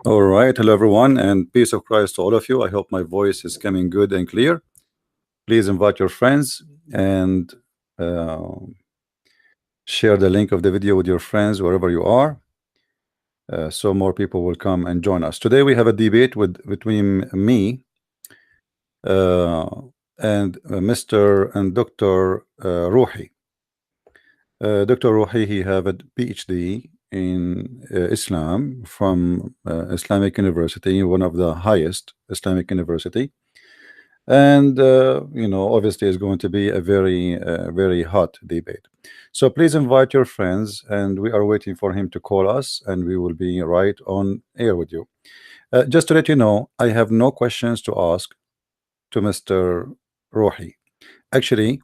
All right, hello everyone, and peace of Christ to all of you. I hope my voice is coming good and clear. Please invite your friends and uh, share the link of the video with your friends wherever you are, so more people will come and join us. Today we have a debate between me uh, and Mr. and Dr. Rohi. Dr. Rohi, he have a PhD in Islam from Islamic University, one of the highest Islamic university. And obviously it's going to be a very hot debate. So please invite your friends, and we are waiting for him to call us, and we will be right on air with you. Just to let you know, I have no questions to ask to Mr. Rohi. Actually,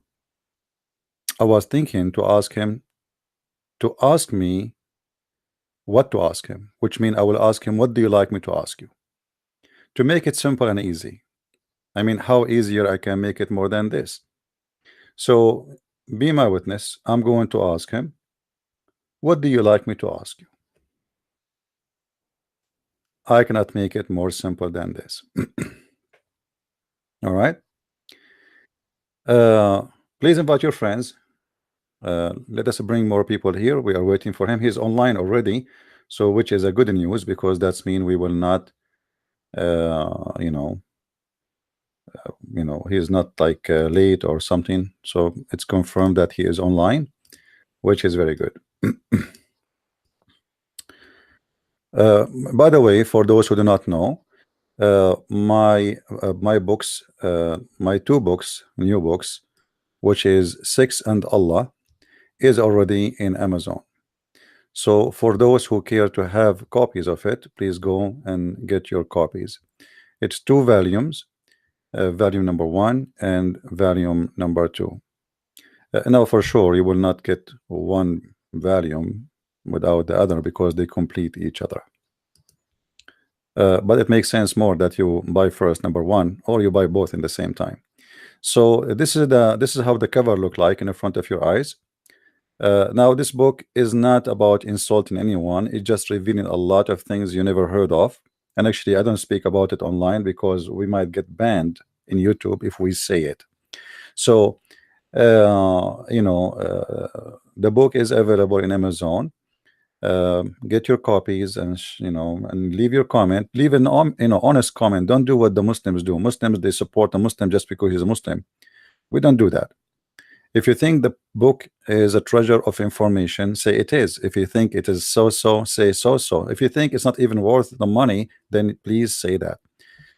I was thinking to ask him to ask me what to ask him, which means I will ask him, what do you like me to ask you, to make it simple and easy. I mean, how easier I can make it more than this? So be my witness. I'm going to ask him, what do you like me to ask you? I cannot make it more simple than this. All right. Please invite your friends. Let us bring more people here. We are waiting for him. He's online already, so which is a good news, because that's mean we will not, uh, you know, he's not like late or something. So it's confirmed that he is online, which is very good. By the way, for those who do not know, my books, my two books, new books, which is Six and Allah, is already in Amazon. So for those who care to have copies of it, please go and get your copies. It's two volumes, volume number 1 and volume number 2. Now for sure you will not get one volume without the other, because they complete each other. But it makes sense more that you buy first number 1, or you buy both in the same time. So this is how the cover look like in the front of your eyes. Now this book is not about insulting anyone. It's just revealing a lot of things you never heard of. And actually I don't speak about it online, because we might get banned in YouTube if we say it. So the book is available in Amazon. Get your copies, and and leave your comment. Leave an honest comment. Don't do what the Muslims do. Muslims, they support a Muslim just because he's a Muslim. We don't do that. If you think the book is a treasure of information, say it is. If you think it is so, say so. If you think it's not even worth the money, then please say that.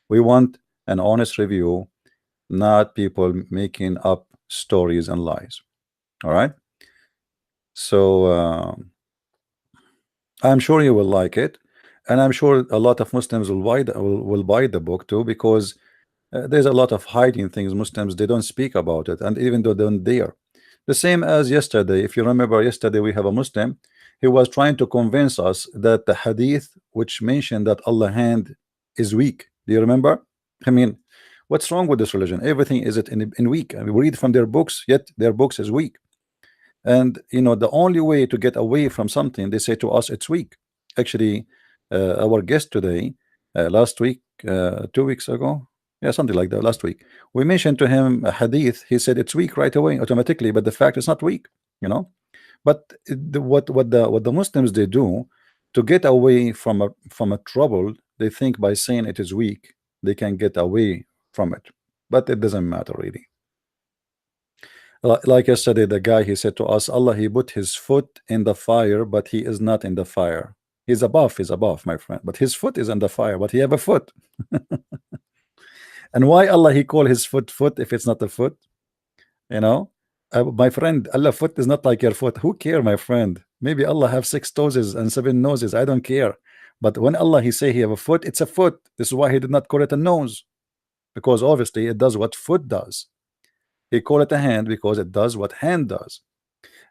We want an honest review, not people making up stories and lies. All right. So I'm sure you will like it, and I'm sure a lot of Muslims will buy the book too, because there's a lot of hiding things. Muslims, they don't speak about it, and even though they don't dare. The same as yesterday. If you remember, yesterday we have a Muslim. He was trying to convince us that the hadith which mentioned that Allah's hand is weak. Do you remember? I mean, what's wrong with this religion? Everything is it in weak. I mean, we read from their books, yet their books is weak. And the only way to get away from something, they say to us, it's weak. Actually, our guest today, last week, 2 weeks ago, yeah, something like that, last week, we mentioned to him a hadith. He said it's weak right away, automatically, but the fact is not weak, But what the Muslims, they do to get away from a trouble, they think by saying it is weak, they can get away from it, but it doesn't matter really. Like yesterday, the guy, he said to us, Allah, he put his foot in the fire, but he is not in the fire. He's above, my friend, but his foot is in the fire, but he have a foot. And why Allah he call his foot if it's not a foot? My friend, Allah foot is not like your foot. Who care, my friend? Maybe Allah have 6 toes and 7 noses. I don't care. But when Allah he say he have a foot, it's a foot. This is why he did not call it a nose, because obviously it does what foot does. He call it a hand because it does what hand does.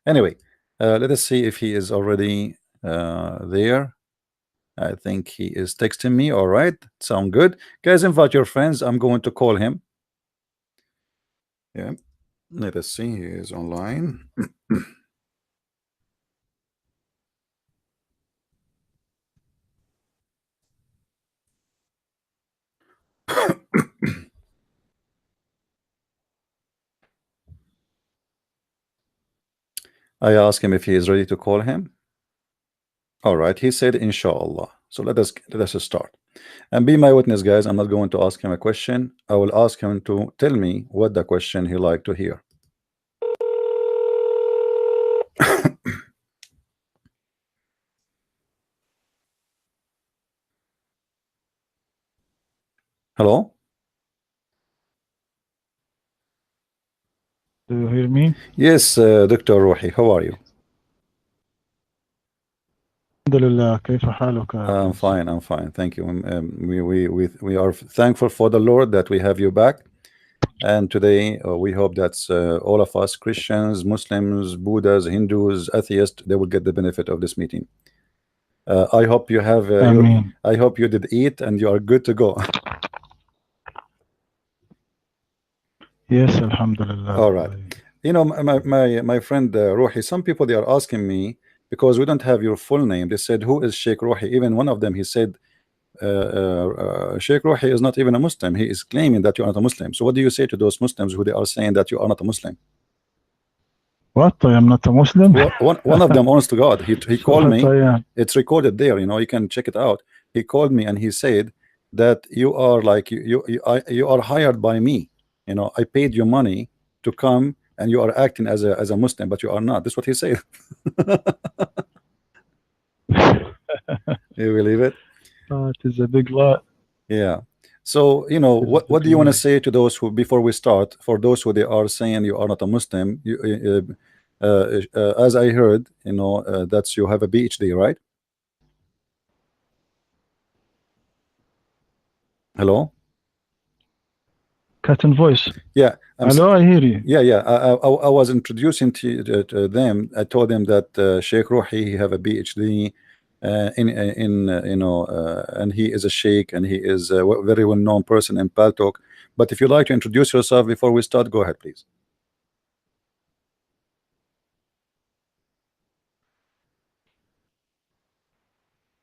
Anyway, let us see if he is already there. I think he is texting me. All right, sound good. Guys, invite your friends. I'm going to call him. Yeah, let us see. He is online. I asked him if he is ready to call him. All right, he said inshallah. So let us start. And be my witness, guys. I'm not going to ask him a question. I will ask him to tell me what the question he like to hear. Hello? Do you hear me? Yes, Dr. Rohi, how are you? الحمد لله كيف حالك يا I'm عزيز؟ fine, I'm fine. Thank you. We are thankful for the Lord that we have you back. And today we hope that all of us, Christians, Muslims, Buddhas, Hindus, atheists, they will get the benefit of this meeting. I hope you have آمين. I hope you did eat and you are good to go. Yes, الحمد لله. All right. You know, my friend Rohi, some people they are asking me because we don't have your full name. They said, "Who is Sheikh Rohi?" Even one of them, he said, "Sheikh Rohi is not even a Muslim. He is claiming that you are not a Muslim." So, what do you say to those Muslims who they are saying that you are not a Muslim? What? I am not a Muslim? One of them, honest to God, he So called what me. I am? It's recorded there. You know, you can check it out. He called me and he said that you are like you are hired by me. You know, I paid you money to come and you are acting as a Muslim, but you are not. That's what he said. You believe it? It is a big lie. Yeah. So, you know, It is a what big do you want to lie. say to those who, before we start, for those who they are saying you are not a Muslim, as I heard, you know, that's you have a PhD, right? Hello? Cut in voice. Yeah, Hello, I hear you. yeah. I was introducing to them. I told them that Sheikh Rohi he have a PhD in you know, and he is a sheikh and he is a very well known person in Paltalk. But if you like to introduce yourself before we start, go ahead, please.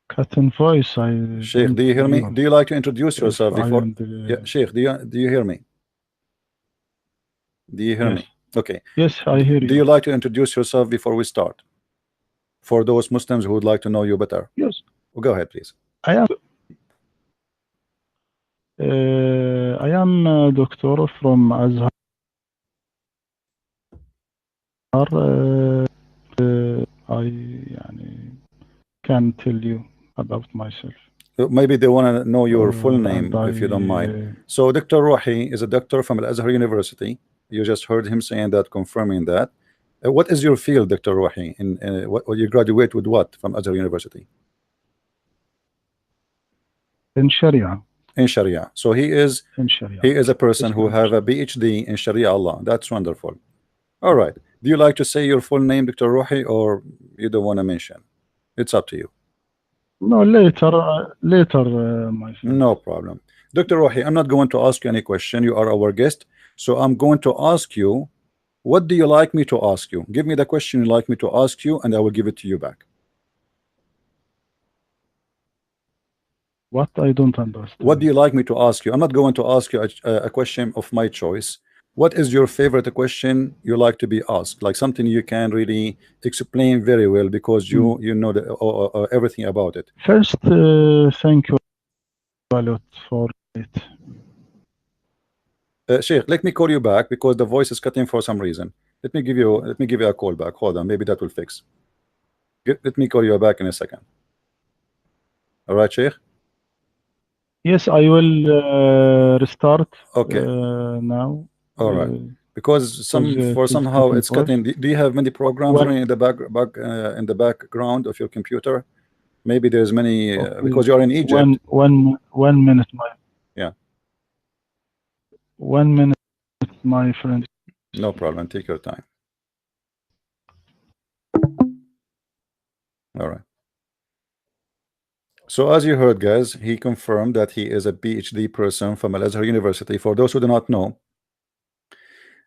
Cut in voice. I Sheikh, don't do you hear hear me? you. Do you like to introduce If yourself I before? am Yeah, the... Sheikh, do you hear me? Do you hear Yes. me? Okay. Yes, I hear Do you you. like to introduce yourself before we start? For those Muslims who would like to know you better. Yes. Well, go ahead, please. I am a doctor from Azhar. I يعني can tell you about myself. Maybe they want to know your full And name if you don't mind. So Dr. Rohi is a doctor from Al Azhar University. You just heard him saying that, confirming that. What is your field, Dr. Rohi? In what you graduate with what from Azhar University? in Sharia. In Sharia. So he is In Sharia. a person who Islamic have a Sharia. PhD in Sharia Allah. That's wonderful. All right. Do you like to say your full name, Dr. Rohi, or you don't want to mention? It's up to you. No, later, my friend. No problem. Dr. Rohi, I'm not going to ask you any question. You are our guest. So I'm going to ask you, what do you like me to ask you? Give me the question you like me to ask you, and I will give it to you back. What? I don't What do understand. you like me to ask you? I'm not going to ask you a question of my choice. What is your favorite question you like to be asked? Like something you can really explain very well because Hmm. you know everything about it. First, thank you a lot for it. Sheikh, let me call you back because the voice is cutting for some reason. Let me give you a call back. Hold on, maybe that will fix. Let me call you back in a second. All right, Sheikh. Yes, I will restart Okay. now All right. Because because it for is somehow cutting it's voice. cutting. Do you have many programs One, running in the in the background of your computer? Maybe there's many because okay. you're in Egypt. 1 minute, Yeah, 1 minute, my friend. no problem. Take your time. All right. So as you heard, guys, he confirmed that he is a PhD person from Al Azhar University. For those who do not know,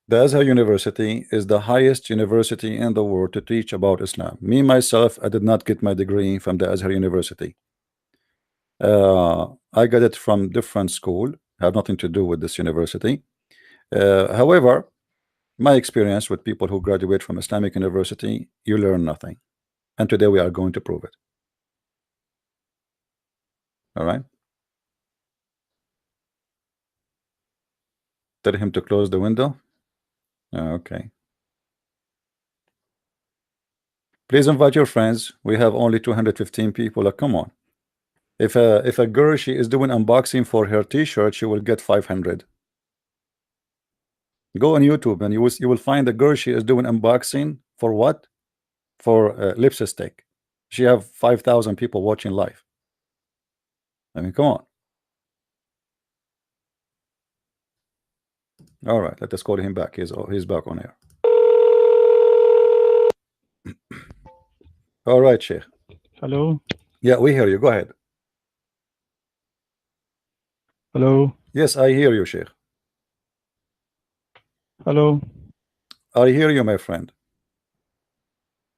the Azhar University is the highest university in the world to teach about Islam. Me myself, I did not get my degree from the Azhar University. I got it from different school. Have nothing to do with this university. However, My experience with people who graduate from Islamic University, you learn nothing. And today we are going to prove it. All right. Tell him to close the window. Okay. Please invite your friends. We have only 215 people. Like, come on. If a girl, she is doing unboxing for her T-shirt, she will get 500. Go on YouTube and you will find a girl, she is doing unboxing for what? For lipstick. She have 5,000 people watching live. I mean, come on. All right, let us call him back. He's back on air. All right, Sheikh. Hello? Yeah, we hear you. Go ahead. Hello? Yes, I hear you, Sheikh. Hello? I hear you, my friend.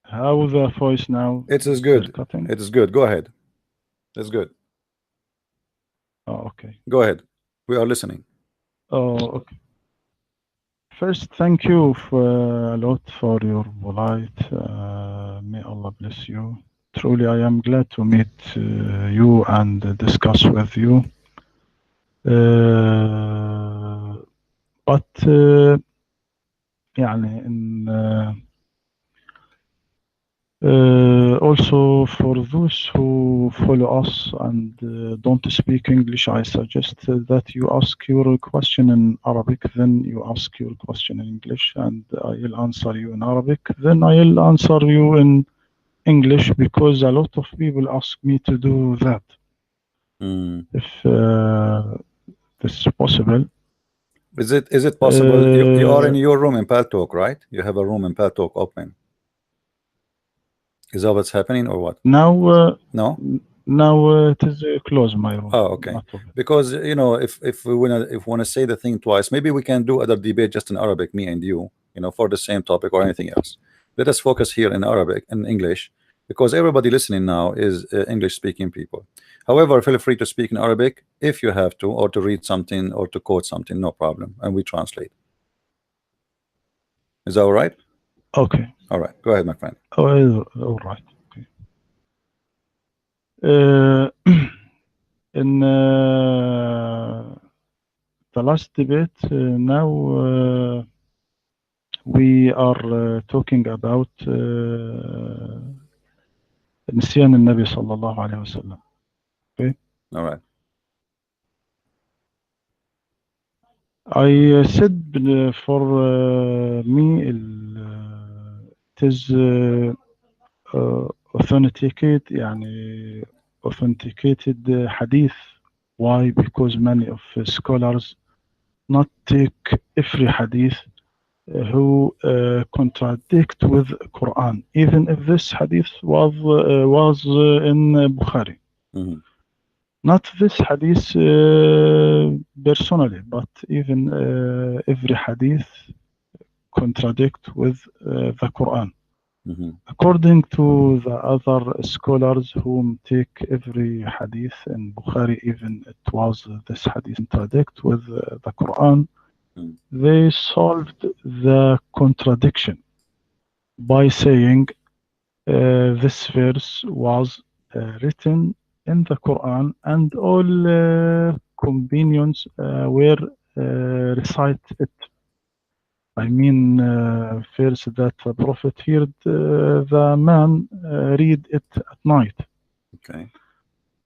How the voice now? It is Still good. cutting? It is good. Go ahead. It's good. Oh, okay. Go ahead. We are listening. Oh, okay. First, thank you a lot for your polite. May Allah bless you. Truly, I am glad to meet you and discuss with you. But يعني also for those who follow us and don't speak English, I suggest that you ask your question in Arabic, then you ask your question in English, and I'll answer you in Arabic, then I'll answer you in English, because a lot of people ask me to do that. If this is possible. Is it possible? You are in your room in Paltalk, right? You have a room in Paltalk open. Is that what's happening or what? Now, no. Now it is closed, my room. Oh, okay. Because if we wanna say the thing twice, maybe we can do other debate just in Arabic, me and you, for the same topic or anything else. Let us focus here in Arabic and English, because everybody listening now is English-speaking people. However, feel free to speak in Arabic if you have to, or to read something, or to quote something. No problem, and we translate. Is that all right? Okay. All right. Go ahead, my friend. Oh, all right. Okay. In the last debate, now we are talking about نسيان النبي صلى الله عليه وسلم. Okay. All right. I said for me it is authenticated يعني authenticated hadith. Why? Because many of scholars not take every hadith who contradict with Quran, even if this hadith was in Bukhari. Not this hadith personally, but even every hadith contradict with the Quran. According to the other scholars whom take every hadith in Bukhari, even it was this hadith contradict with the Quran, they solved the contradiction by saying this verse was written in the Quran, and all companions were recite it. I mean, first that the Prophet heard the man read it at night. Okay.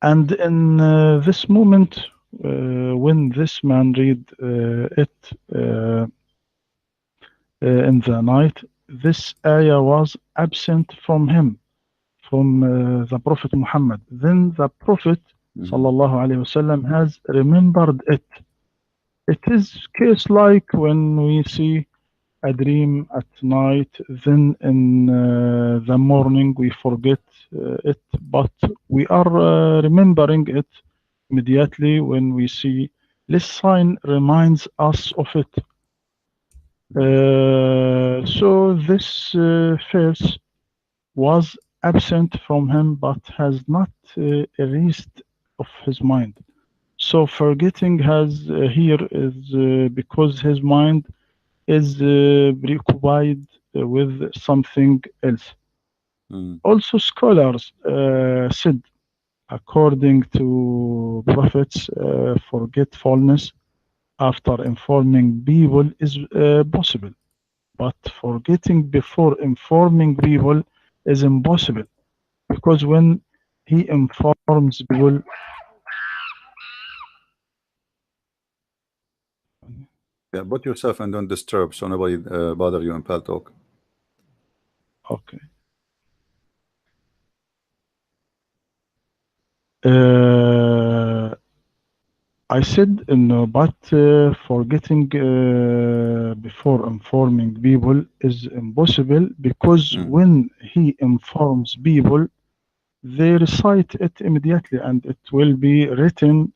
And in this moment, when this man read it in the night, this ayah was absent from him, from the Prophet Muhammad. Then the Prophet sallallahu alaihi wasallam has remembered it. It is case like when we see a dream at night, then in the morning we forget it, but we are remembering it immediately when we see this sign reminds us of it. So this verse was absent from him, but has not erased of his mind. So forgetting has here is because his mind is preoccupied with something else. Mm. Also, scholars said, according to prophets, forgetfulness after informing people is possible, but forgetting before informing people is impossible because when he informs people, Yeah, put yourself and don't disturb so nobody bother you in Pal Talk. okay. Uh, I said no, but forgetting before informing people is impossible because Mm. when he informs people, they recite it immediately and it will be written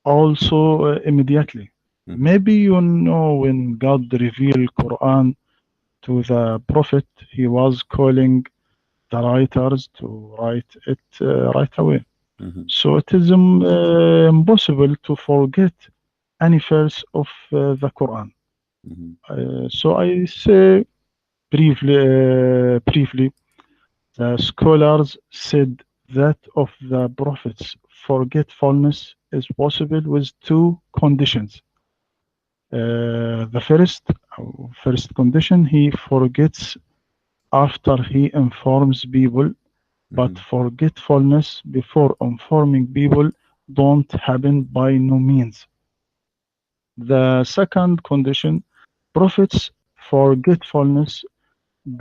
also immediately. Mm-hmm. Maybe you know when God revealed Quran to the Prophet, he was calling the writers to write it right away. Mm-hmm. So it is impossible to forget any verse of the Quran. Mm-hmm. So I say briefly, the scholars said that of the prophets, forgetfulness is possible with two conditions. The first condition, he forgets after he informs people, but Mm-hmm. forgetfulness before informing people don't happen by no means. The second condition, prophets forgetfulness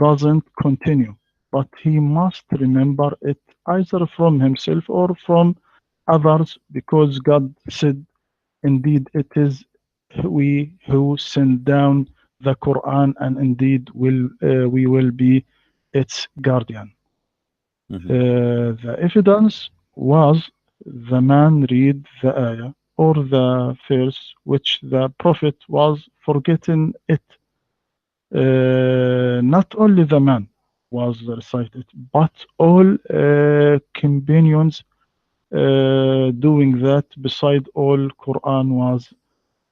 doesn't continue, but he must remember it either from himself or from others because God said, indeed, it is we who send down the Quran, and indeed we will be its guardian. Mm-hmm. The evidence was the man read the ayah or the verse which the prophet was forgetting it. Not only the man was recited, but all companions doing that beside all Quran was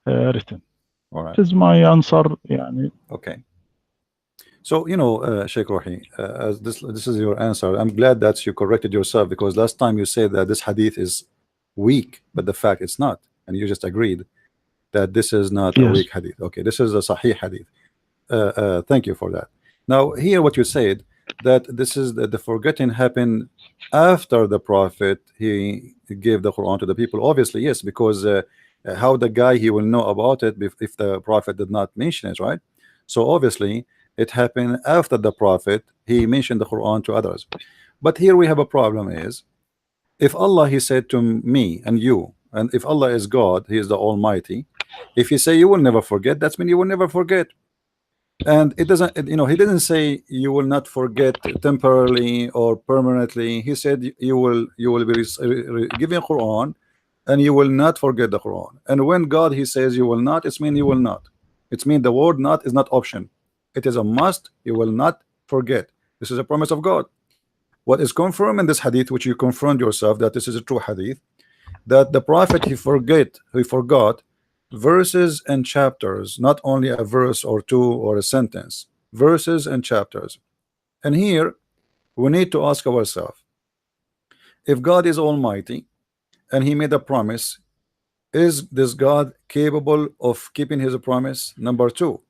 written. All It right. is my answer. يعني. Okay. So, Sheikh Rohi, as this is your answer. I'm glad that you corrected yourself because last time you said that this hadith is weak, but the fact it's not, and you just agreed that this is not a Yes, weak hadith. Okay, this is a sahih hadith. Thank you for that. Now, here what you said that this is the forgetting happened after the prophet he gave the Quran to the people. Obviously, yes, because how the guy he will know about it if the prophet did not mention it, right? So obviously, it happened after the prophet he mentioned the Quran to others. But here we have a problem: is if Allah he said to me and you, and if Allah is God, He is the Almighty. If He say you will never forget, that's mean you will never forget. And it doesn't, he didn't say you will not forget temporarily or permanently. He said you will be giving Quran and you will not forget the Quran. And when God he says you will not, it's mean you will not. It's mean the word not is not option. It is a must. You will not forget. This is a promise of God. What is confirmed in this hadith, which you confirmed yourself that this is a true hadith, that the prophet he forgot verses and chapters, not only a verse or two or a sentence, verses and chapters. And here we need to ask ourselves, if God is almighty and he made a promise, is this God capable of keeping his promise? Number two,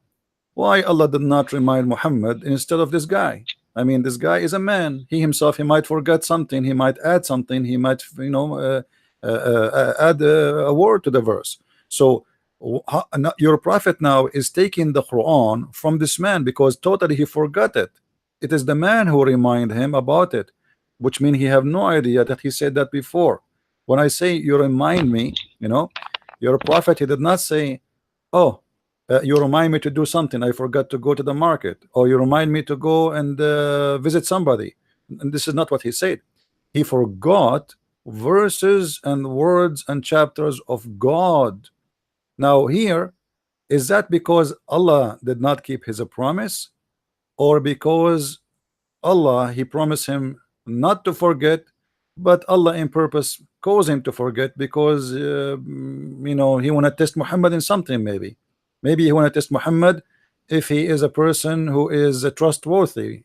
why Allah did not remind Muhammad instead of this guy? I mean, this guy is a man. He himself, he might forget something. He might add something. He might, add a word to the verse. So, your prophet now is taking the Quran from this man because totally he forgot it. It is the man who remind him about it, which means he have no idea that he said that before. When I say you remind me, your prophet, he did not say, "Oh, you remind me to do something. I forgot to go to the market," or you remind me to go and visit somebody. And this is not what he said. He forgot verses and words and chapters of God. Now, here is that because Allah did not keep his promise, or because Allah he promised him not to forget, but Allah in purpose caused him to forget because he want to test Muhammad in something. Maybe he want to test Muhammad if he is a person who is trustworthy.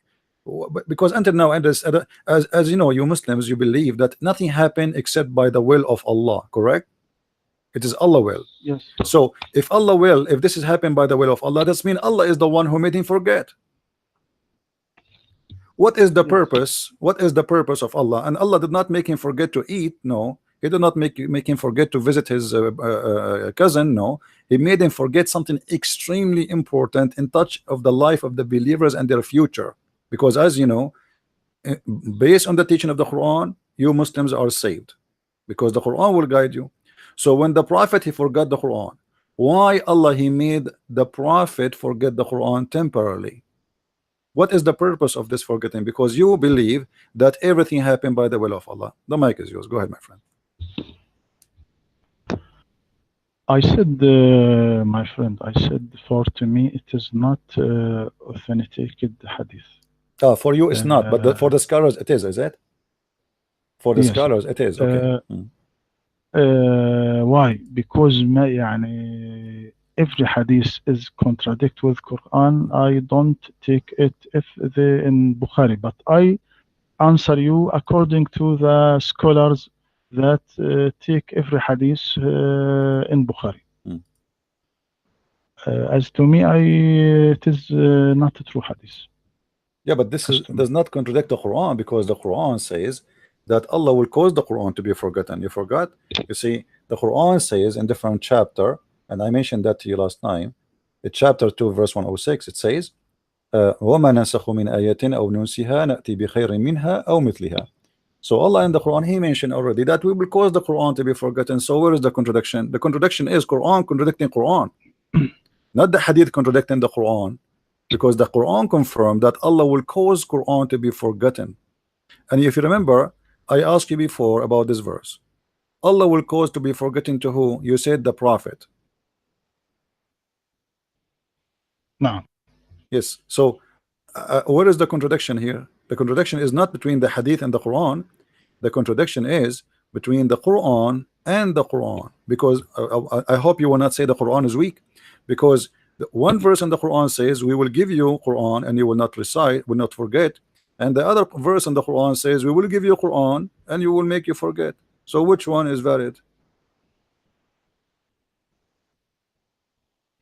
Because until now, and as you know, you Muslims, you believe that nothing happened except by the will of Allah, correct? It is Allah will. Yes. So if Allah will, if this is happened by the will of Allah, that's mean Allah is the one who made him forget. What is the Yes. purpose? What is the purpose of Allah? And Allah did not make him forget to eat. No, He did not make him forget to visit his cousin. No, He made him forget something extremely important in touch of the life of the believers and their future. Because as you know, eh, based on the teaching of the Quran, you Muslims are saved because the Quran will guide you. So when the Prophet he forgot the Quran, why Allah he made the Prophet forget the Quran temporarily? What is the purpose of this forgetting? Because you believe that everything happened by the will of Allah. The mic is yours. Go ahead, my friend. I said, my friend, I said, for to me, it is not authenticated hadith. For you, it's not, but for the scholars, it is it? For the yes. scholars, it is. Okay. Why? Because يعني, every hadith is contradict with Quran. I don't take it if they in Bukhari, but I answer you according to the scholars that take every hadith in Bukhari. As to me, it is not a true hadith. Yeah, but this does not contradict the Quran, because the Quran says that Allah will cause the Quran to be forgotten. You forgot? You see, the Quran says in different chapter, and I mentioned that to you last time, in chapter 2, verse 106, it says, وَمَا نَنْسَخُ مِنْ آيَةٍ أَوْ نُنْسِهَا نَأْتِي بِخَيْرٍ مِنْهَا أَوْ مِثْلِهَا. So Allah in the Quran, He mentioned already that we will cause the Quran to be forgotten. So where is the contradiction? The contradiction is Quran contradicting Quran, not the Hadith contradicting the Quran, because the Quran confirmed that Allah will cause Quran to be forgotten. And if you remember, I asked you before about this verse. Allah will cause to be forgotten to who? You said the Prophet. No. Yes. So where is the contradiction here? The contradiction is not between the Hadith and the Quran. The contradiction is between the Quran and the Quran. Because I hope you will not say the Quran is weak, because the one verse in the Quran says we will give you Quran and you will not recite, will not forget, and the other verse in the Quran says we will give you Quran and you will make you forget. So which one is valid?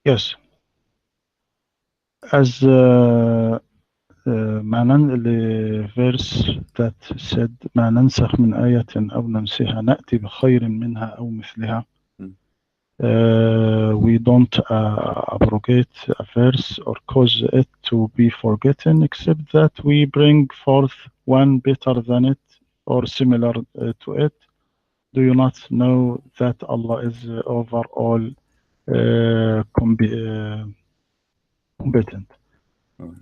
Yes. As the verse that said ما ننسخ من آية أو ننسها نأتي بخير منها أو مثلها. We don't abrogate a verse or cause it to be forgotten, except that we bring forth one better than it or similar to it. Do you not know that Allah is over all competent?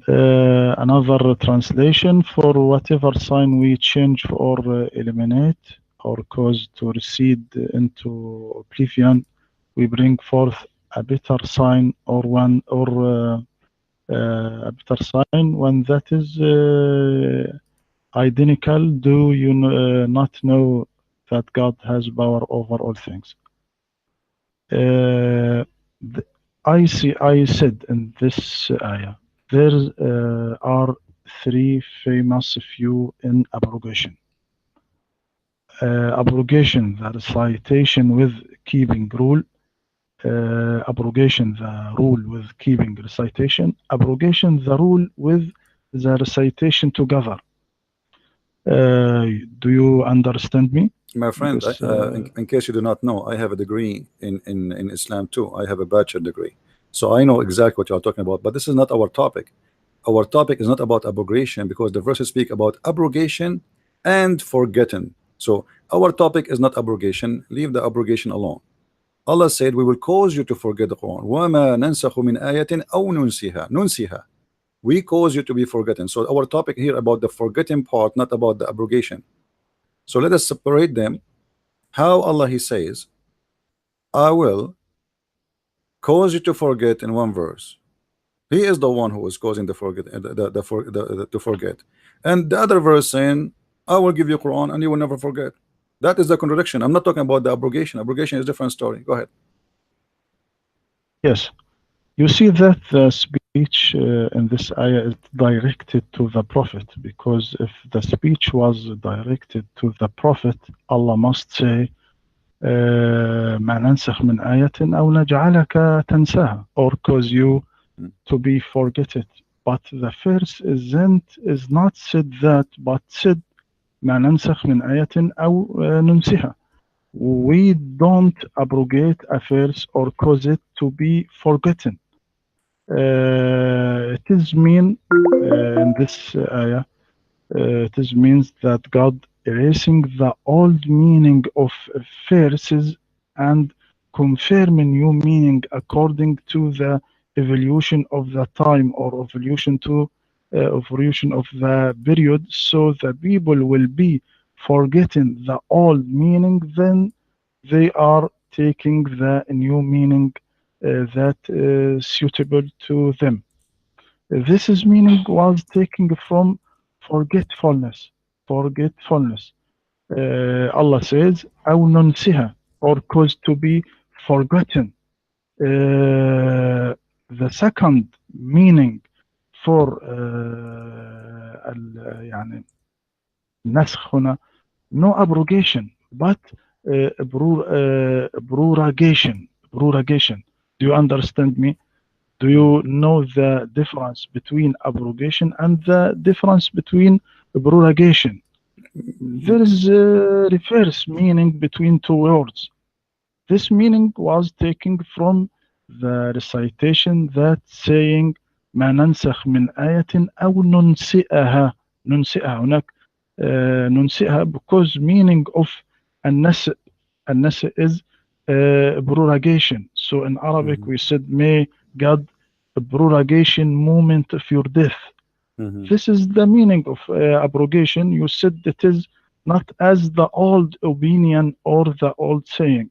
Another translation: for whatever sign we change or eliminate or cause to recede into oblivion, we bring forth a better sign or one or a better sign, one that is identical. Do you not know that God has power over all things? I said in this ayah, there are three famous views in abrogation. Abrogation, the recitation with keeping rule. Abrogation, the rule with keeping recitation. Abrogation, the rule with the recitation together. Do you understand me? My friend, Because, in case you do not know, I have a degree in Islam too. I have a bachelor degree. So I know exactly what you are talking about, but this is not our topic. Our topic is not about abrogation, because the verses speak about abrogation and forgetting. So our topic is not abrogation. Leave the abrogation alone. Allah said we will cause you to forget the Quran. وَمَا نَنْسَخُ مِنْ آيَةٍ أَوْ نُنْسِهَا. We cause you to be forgotten. So our topic here about the forgetting part, not about the abrogation. So let us separate them. How Allah He says, I will cause you to forget in one verse. He is the one who is causing to forget. And the other verse saying, I will give you Quran and you will never forget. That is the contradiction. I'm not talking about the abrogation. Abrogation is a different story. Go ahead. Yes. You see that the speech in this ayah is directed to the Prophet, because if the speech was directed to the Prophet, Allah must say, ما ننسخ من آية أو نجعلك تنساها, or cause you to be forget it. But the verse is not said that, but said ما ننسخ من آية أو ننسها. We don't abrogate a verse or cause it to be forgotten. It is mean in this ayah, it is means that God erasing the old meaning of verses and confirming new meaning according to the evolution of the time, or evolution of the period, so the people will be forgetting the old meaning, then they are taking the new meaning that is suitable to them. This is meaning was taken from forgetfulness. Forgetfulness. Allah says, أو ننسها, or cause to be forgotten. The second meaning for يعني النسخ هنا, no abrogation, but prorogation. Prorogation. Do you understand me? Do you know the difference between abrogation and the difference between prorogation? There is a reverse meaning between two words. This meaning was taken from the recitation that saying ما ننسخ من آية أو ننسئها. ننسئها هناك ننسئها, because meaning of النسء is prorogation. So in Arabic we said, may God prorogation moment of your death. This is the meaning of abrogation. You said it is not as the old opinion or the old saying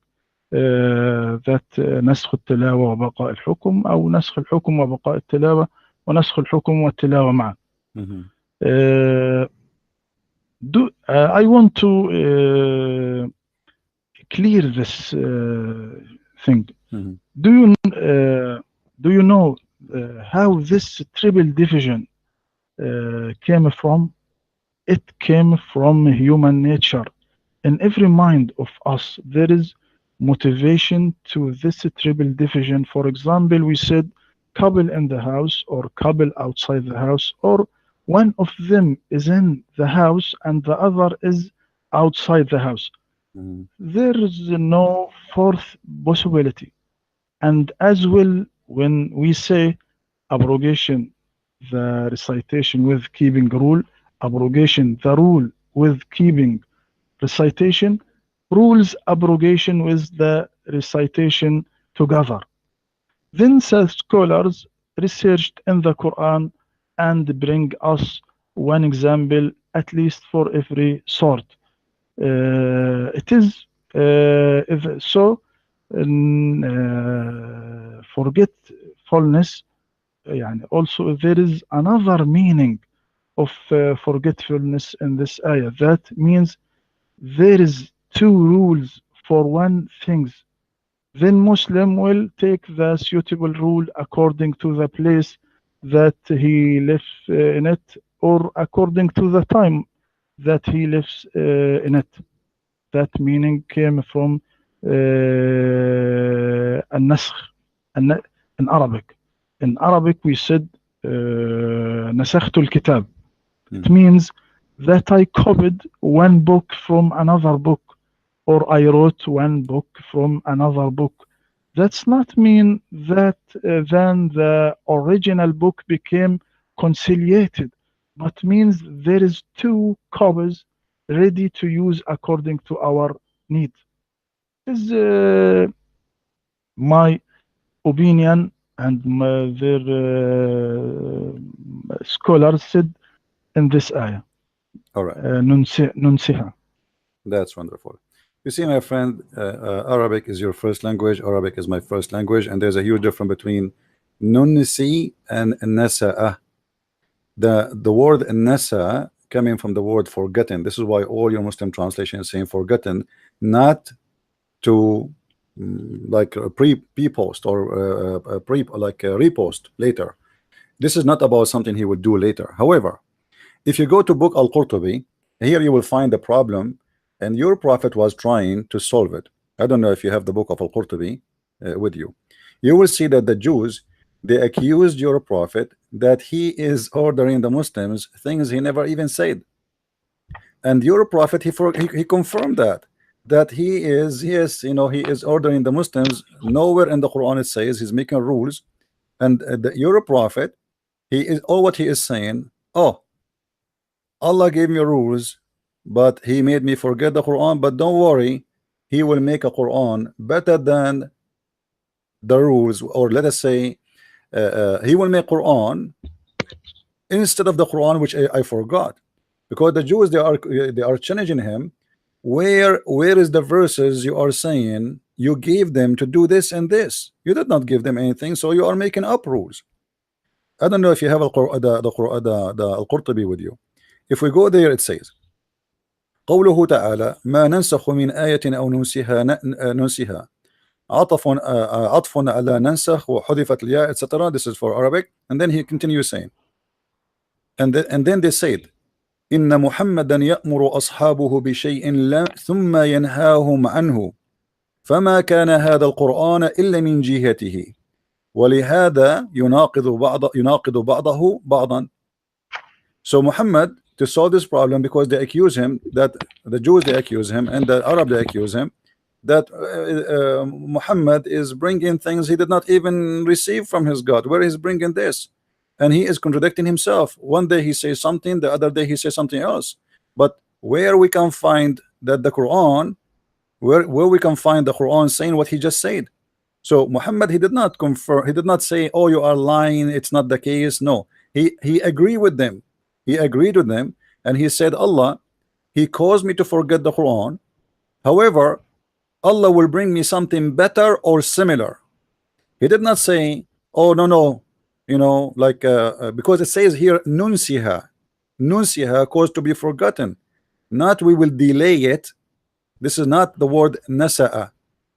that نسخ التلاوة وبقاء الحكم, أو نسخ الحكم وبقاء التلاوة, ونسخ الحكم والتلاوة معا. I want to clear this thing. Do you know how this triple division came from? It came from human nature. In every mind of us, there is motivation to this triple division. For example, we said couple in the house or couple outside the house, or one of them is in the house and the other is outside the house. There is no fourth possibility. And as well, when we say abrogation, the recitation with keeping rule, abrogation, the rule with keeping recitation, rules abrogation with the recitation together. Then scholars researched in the Quran and bring us one example at least for every sort. It is so forgetfulness. يعني also there is another meaning of forgetfulness in this ayah. That means there is two rules for one thing. Then Muslim will take the suitable rule according to the place that he lives in it, or according to the time that he lives in it. That meaning came from النسخ in Arabic. In Arabic we said نسخت الكتاب. It means that I copied one book from another book, or I wrote one book from another book. That's not mean that then the original book became conciliated, but means there is two copies ready to use according to our need. This is my opinion, and their scholars said in this ayah. All right. ننسها. That's wonderful. You see, my friend, Arabic is your first language. Arabic is my first language, and there's a huge difference between nunsi and nasa'a. The word nasa coming from the word forgotten. This is why all your Muslim translation is saying forgotten, not to like a pre-post or like a repost later. This is not about something he would do later. However, if you go to book Al-Qurtubi, here you will find the problem, and your prophet was trying to solve it. I don't know if you have the book of Al-Qurtubi with you. You will see that the Jews, they accused your prophet that he is ordering the Muslims things he never even said. And your prophet, he confirmed that he is, yes, you know, he is ordering the Muslims. Nowhere in the Quran it says he's making rules. And your prophet, he is, all what he is saying, oh, Allah gave me rules, but he made me forget the Quran. But don't worry, he will make a Quran better than the rules, or let us say he will make Quran instead of the Quran which I forgot. Because the Jews, they are challenging him. Where is the verses you are saying you gave them to do this and this? You did not give them anything, so you are making up rules. I don't know if you have the Al-Qurtubi with you. If we go there, it says قوله تعالى ما ننسخ من آية أو ننسها عطف على ننسخ وحذفت الياء, etc. This is for Arabic. And then he continues saying, and then they said إن محمدا يأمر أصحابه بشيء ثم ينهاهم عنه فما كان هذا القرآن إلا من جهته ولهذا يناقض بعضه بعضا. So Muhammad, to solve this problem, because they accuse him, that the Jews, they accuse him, and the Arab, they accuse him, that Muhammad is bringing things he did not even receive from his God. Where is bringing this? And he is contradicting himself. One day he says something, the other day he says something else. But where we can find that the Quran, where we can find the Quran saying what he just said? So Muhammad, he did not confirm, he did not say, oh, you are lying, it's not the case. No, he agreed with them. He agreed with them, and he said, Allah, he caused me to forget the Quran. However, Allah will bring me something better or similar. He did not say, oh, no, you know, like because it says here nunsiha caused to be forgotten, not we will delay it. This is not the word nasa'a,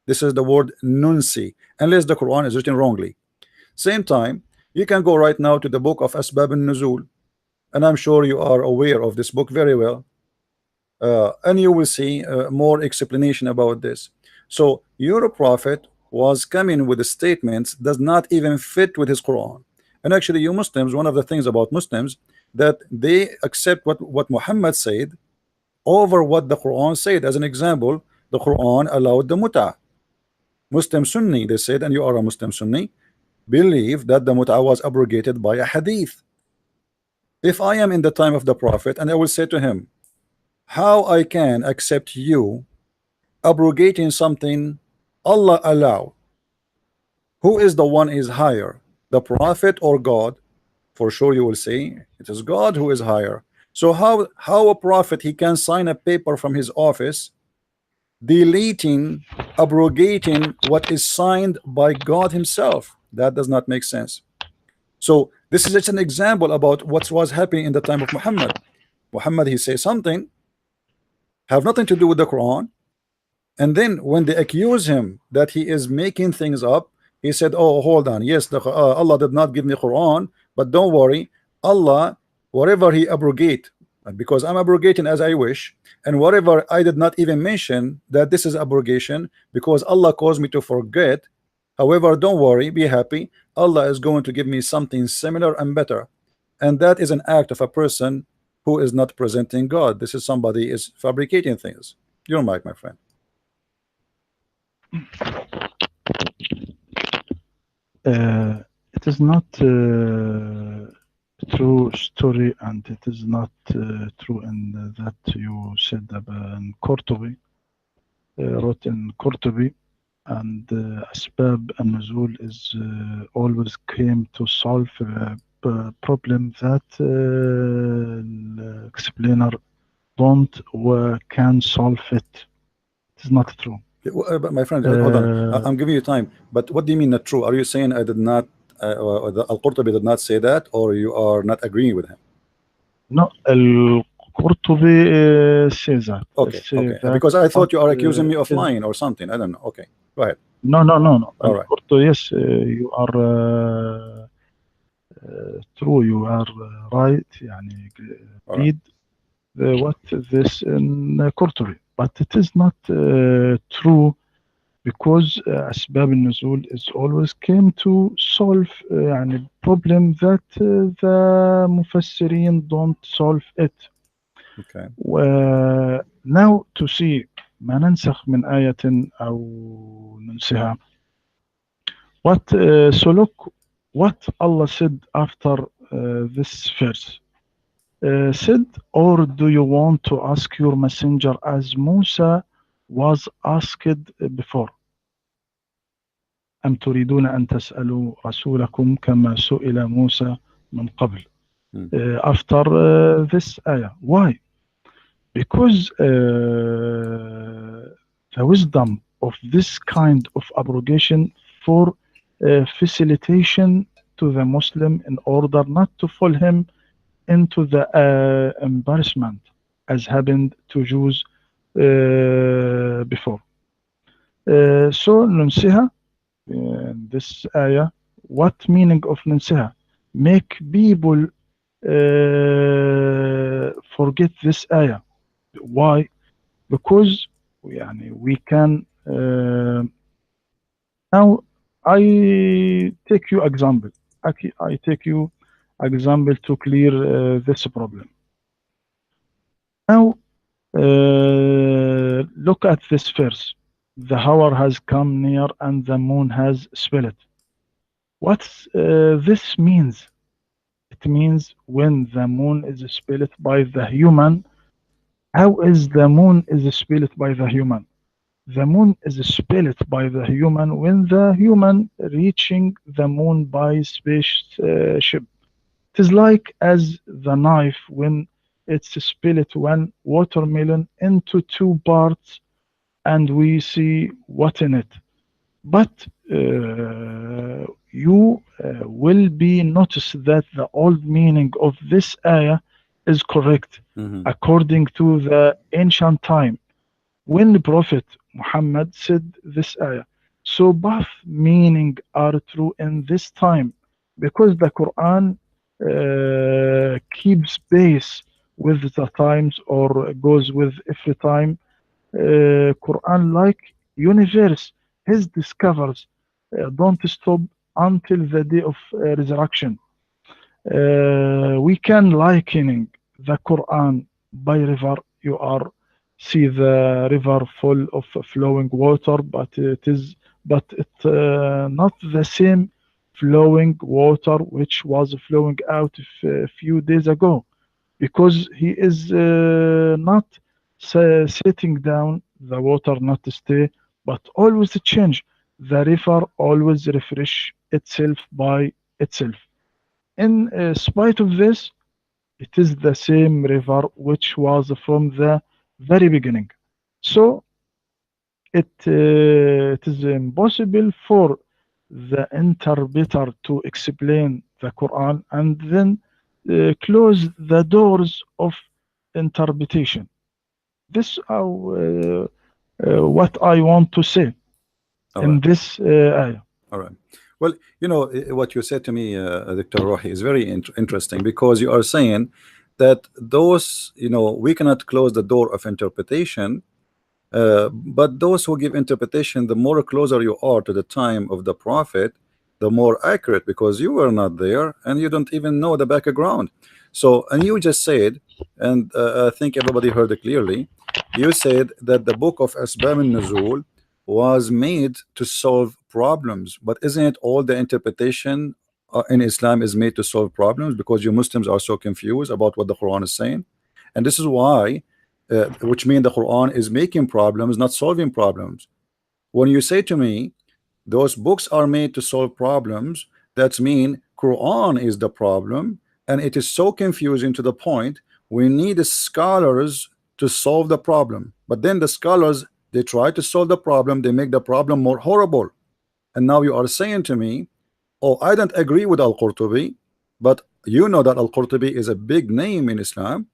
this is the word nunsi, unless the Quran is written wrongly. Same time, you can go right now to the book of Asbab al-Nuzul, and I'm sure you are aware of this book very well, and you will see more explanation about this. So your prophet was coming with the statements does not even fit with his Quran. And actually, you Muslims, one of the things about Muslims, that they accept what Muhammad said over what the Quran said. As an example, the Quran allowed the mut'ah. Muslim Sunni, they said, and you are a Muslim Sunni, believe that the mut'ah was abrogated by a hadith. If I am in the time of the prophet, and I will say to him, how I can accept you abrogating something Allah allow? Who is the one is higher, the prophet or God? For sure you will say it is God who is higher. So how a prophet, he can sign a paper from his office deleting, abrogating what is signed by God himself? That does not make sense. So this is just an example about what was happening in the time of Muhammad. Muhammad, he says something have nothing to do with the Quran, and then when they accuse him that he is making things up, he said, oh, hold on, yes, Allah did not give me Quran, but don't worry, Allah, whatever he abrogate, because I'm abrogating as I wish, and whatever I did not even mention that this is abrogation because Allah caused me to forget. However, don't worry, be happy, Allah is going to give me something similar and better. And that is an act of a person who is not presenting God. This is somebody is fabricating things. Your mic, my friend. It is not true story, and it is not true in that you said in Qurtubi, wrote in Qurtubi, and Asbab and Nuzul is always came to solve problem that explainer don't or can solve it. It is not true. But my friend, hold on. I'm giving you time. But what do you mean not true? Are you saying I did not, Al-Qurtubi did not say that, or you are not agreeing with him? No, Qurtubi says that. Okay, Say okay. that Because I what thought you are accusing me of is lying or something. I don't know. Okay, go ahead. no, no, no, no. All right, Al-Qurtubi, yes, you are true. You are right. يعني all right. read what this in Qurtubi, but it is not true because أسباب النزول is always came to solve يعني problem that the مفسرين don't solve it. Okay. now to see ما ننسخ من آية أو ننسها. What so look what Allah said after this verse. Said, or do you want to ask your messenger as Musa was asked before? أم تريدون أن تسألوا رسولكم كما سئل موسى من قبل. Hmm. After this ayah. Why? Because the wisdom of this kind of abrogation for facilitation to the Muslim in order not to fall him into the embarrassment as happened to Jews before. So ننسها this ayah. What meaning of ننسها? Make people forget this ayah. Why? Because يعني we can now I take you example. I take you example to clear this problem. Now look at this verse. The hour has come near and the moon has split. What this means? It means when the moon is split by the human. How is the moon is split by the human? The moon is split by the human when the human reaching the moon by spaceship. It is like as the knife when it's split one watermelon into two parts and we see what in it. But you will be notice that the old meaning of this ayah is correct Hmm. according to the ancient time when the Prophet Muhammad said this ayah. So both meaning are true in this time because the Quran keeps pace with the times or goes with every time. Quran like universe, his discoveries don't stop until the day of resurrection. We can likening the Quran by river. You are see the river full of flowing water, but it not the same flowing water which was flowing out a few days ago, because he is not sitting down. The water not stay, but always change. The river always refresh itself by itself. In spite of this, it is the same river which was from the very beginning. So it is impossible for the interpreter to explain the Quran and then close the doors of interpretation. This what I want to say All in right. this ayah. All right. Well, you know, what you said to me, Dr. Rohi, is very interesting because you are saying that those, you know, we cannot close the door of interpretation, but those who give interpretation, the more closer you are to the time of the prophet, the more accurate, because you were not there and you don't even know the background. So, and you just said, and I think everybody heard it clearly, you said that the book of Asbab al-Nuzul was made to solve problems, but isn't it all the interpretation in Islam is made to solve problems, because you Muslims are so confused about what the Quran is saying? And this is why which means the Quran is making problems, not solving problems. When you say to me, those books are made to solve problems, that means Quran is the problem, and it is so confusing to the point we need scholars to solve the problem. But then the scholars, they try to solve the problem, they make the problem more horrible. And now you are saying to me, oh, I don't agree with Al-Qurtubi, but you know that Al-Qurtubi is a big name in Islam.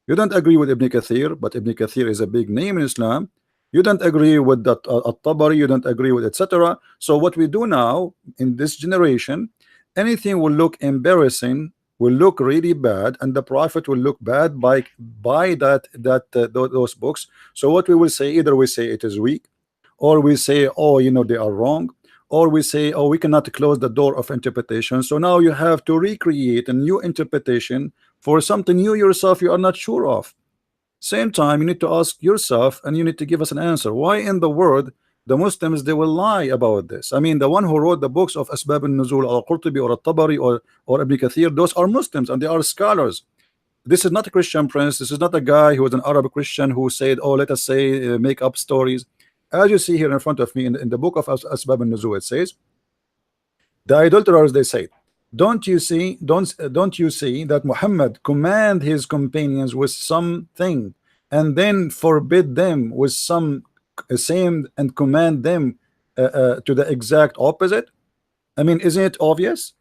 You don't agree with Ibn Kathir, but Ibn Kathir is a big name in Islam. You don't agree with that At-Tabari, you don't agree with etc. So what we do now in this generation, anything will look embarrassing, will look really bad, and the Prophet will look bad by those books. So what we will say, either we say it is weak, or we say, oh, you know, they are wrong, or we say, oh, we cannot close the door of interpretation. So now you have to recreate a new interpretation for something you yourself you are not sure of. Same time, you need to ask yourself, and you need to give us an answer. Why in the world the Muslims they will lie about this? I mean, the one who wrote the books of Asbab al-Nuzul, or Qurtubi, or At-Tabari, or Ibn Kathir, those are Muslims and they are scholars. This is not a Christian prince. This is not a guy who was an Arab Christian who said, oh, let us say make up stories. As you see here in front of me in the book of Asbab al-Nuzul, it says the idolaters, they say, don't you see that Muhammad command his companions with something and then forbid them with some same and command them to the exact opposite? I mean, isn't it obvious?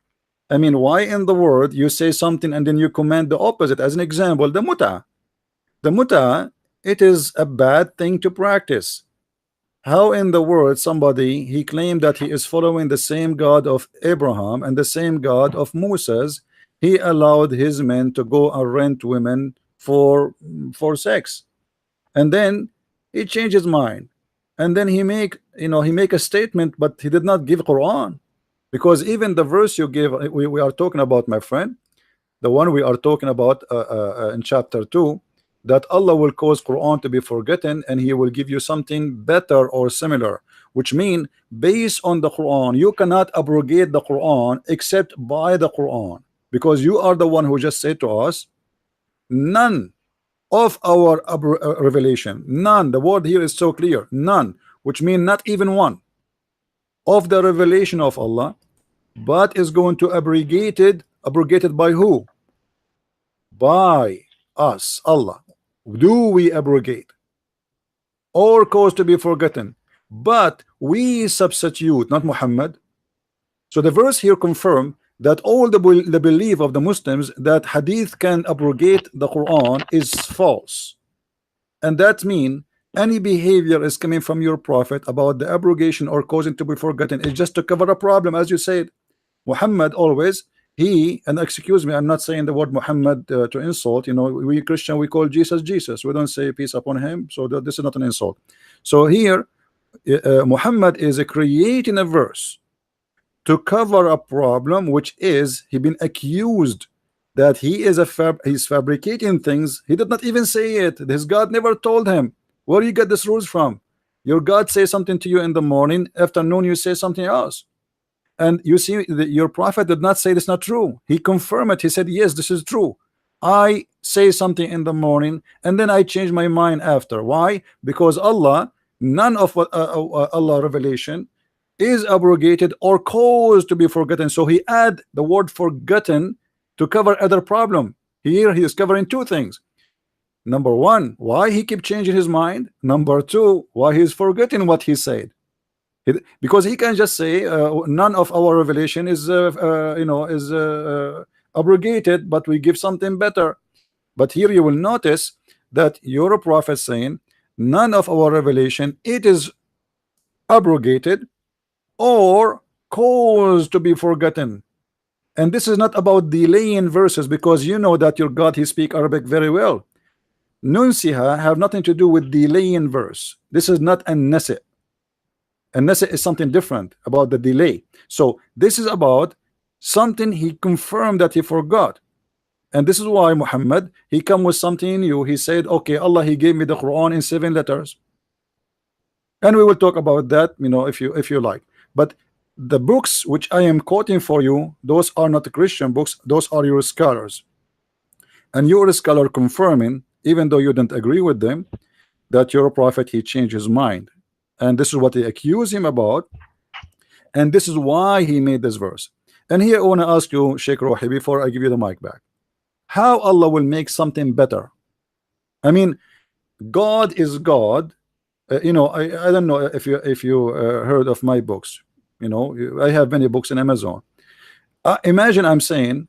I mean, why in the world you say something and then you command the opposite? As an example, the muta, it is a bad thing to practice. How in the world somebody he claimed that he is following the same God of Abraham and the same God of Moses, he allowed his men to go and rent women for sex, and then he changed his mind, and then he make a statement, but he did not give Quran, because even the verse you give, we are talking about, my friend, the one we are talking about in chapter 2, that Allah will cause Quran to be forgotten and he will give you something better or similar, which mean based on the Quran you cannot abrogate the Quran except by the Quran, because you are the one who just said to us none of our revelation, none, the word here is so clear, none, which mean not even one of the revelation of Allah, but is going to abrogated by who? By us, Allah. Do we abrogate or cause to be forgotten? But we substitute, not Muhammad. So the verse here confirm that all the belief of the Muslims that hadith can abrogate the Quran is false, and that mean any behavior is coming from your prophet about the abrogation or causing to be forgotten is just to cover a problem. As you said, Muhammad always, he, and excuse me, I'm not saying the word Muhammad to insult, you know, we Christian, we call Jesus Jesus, we don't say peace upon him, so this is not an insult. So here Muhammad is creating a verse to cover a problem, which is he been accused that he is he's fabricating things. He did not even say it. His God never told him. Where do you get these rules from? Your God says something to you in the morning, afternoon you say something else. And you see, your prophet did not say this not true. He confirmed it. He said, yes, this is true. I say something in the morning and then I change my mind after. Why? Because Allah, none of what Allah revelation is abrogated or caused to be forgotten. So he add the word forgotten to cover other problem. Here he is covering two things. Number one, why he keep changing his mind. Number two, why he is forgetting what he said. Because he can just say none of our revelation is abrogated, but we give something better. But here you will notice that your prophet saying none of our revelation it is abrogated or caused to be forgotten. And this is not about delaying verses, because you know that your God he speak Arabic very well. Nunsiha have nothing to do with delaying verse. This is not an nasi'. And nasi' is something different about the delay. So this is about something he confirmed that he forgot. And this is why Muhammad he come with something new. He said, okay, Allah he gave me the Quran in 7 letters. And we will talk about that, you know, if you like. But the books which I am quoting for you, those are not Christian books, those are your scholars. And your scholar confirming, even though you don't agree with them, that your prophet he changed his mind. And this is what they accuse him about, and this is why he made this verse. And here I want to ask you, Sheikh Rohi, before I give you the mic back, how Allah will make something better? I mean, God is God. You know, I don't know if you heard of my books. You know, I have many books in Amazon. Imagine I'm saying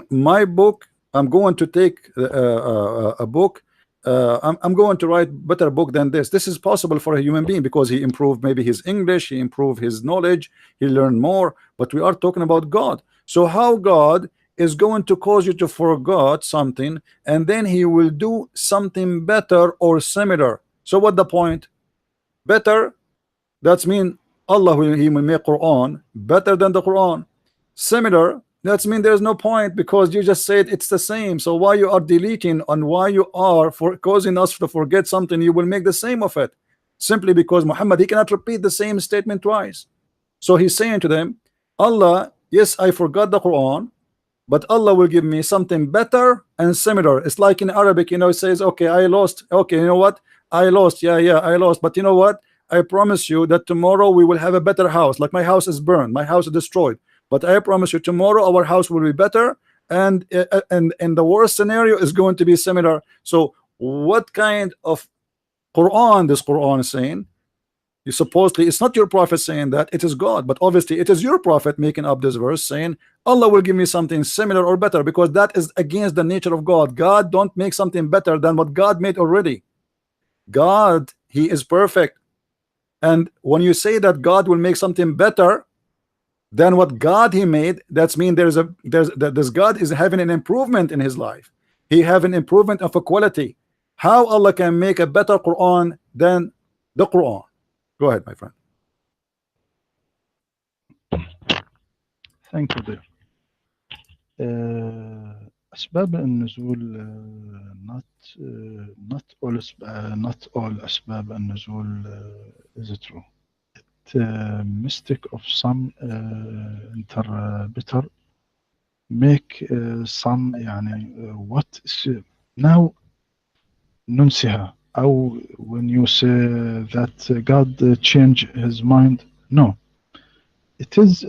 my book I'm going to take a book. I'm going to write better book than this. This is possible for a human being because he improved maybe his English, he improved his knowledge, he learned more. But we are talking about God. So how God is going to cause you to forget something and then he will do something better or similar? So what the point? Better, that's mean Allah will, he will make Quran better than the Quran. Similar, that's mean there's no point because you just said it's the same. So why you are deleting and why you are for causing us to forget something, you will make the same of it simply because Muhammad, he cannot repeat the same statement twice. So he's saying to them, Allah, yes, I forgot the Quran, but Allah will give me something better and similar. It's like in Arabic, you know, it says, okay, I lost. Okay, you know what? I lost. Yeah, I lost. But you know what? I promise you that tomorrow we will have a better house. Like my house is burned, my house is destroyed. But I promise you tomorrow our house will be better, and the worst scenario is going to be similar. So what kind of Quran this Quran is saying? You supposedly, it's not your prophet saying that, it is God, but obviously it is your prophet making up this verse saying Allah will give me something similar or better, because that is against the nature of God. God don't make something better than what God made already. God, he is perfect, and when you say that God will make something better than what God he made, that's mean this God is having an improvement in his life. He have an improvement of a quality. How Allah can make a better Quran than the Quran? Go ahead, my friend. Thank you, dear. أسباب النزول not all أسباب النزول is true. Mistake of some interpreter make some يعني what now ننسيها أو when you say that God change his mind, no, it is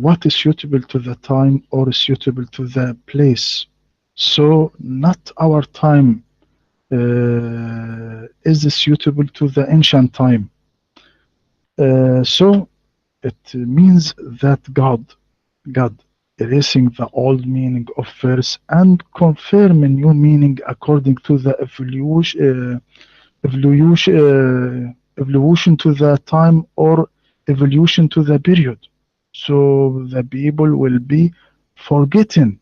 what is suitable to the time or suitable to the place. So not our time is suitable to the ancient time. So it means that God erasing the old meaning of verse and confirm a new meaning according to the evolution to the time or evolution to the period. So the people will be forgetting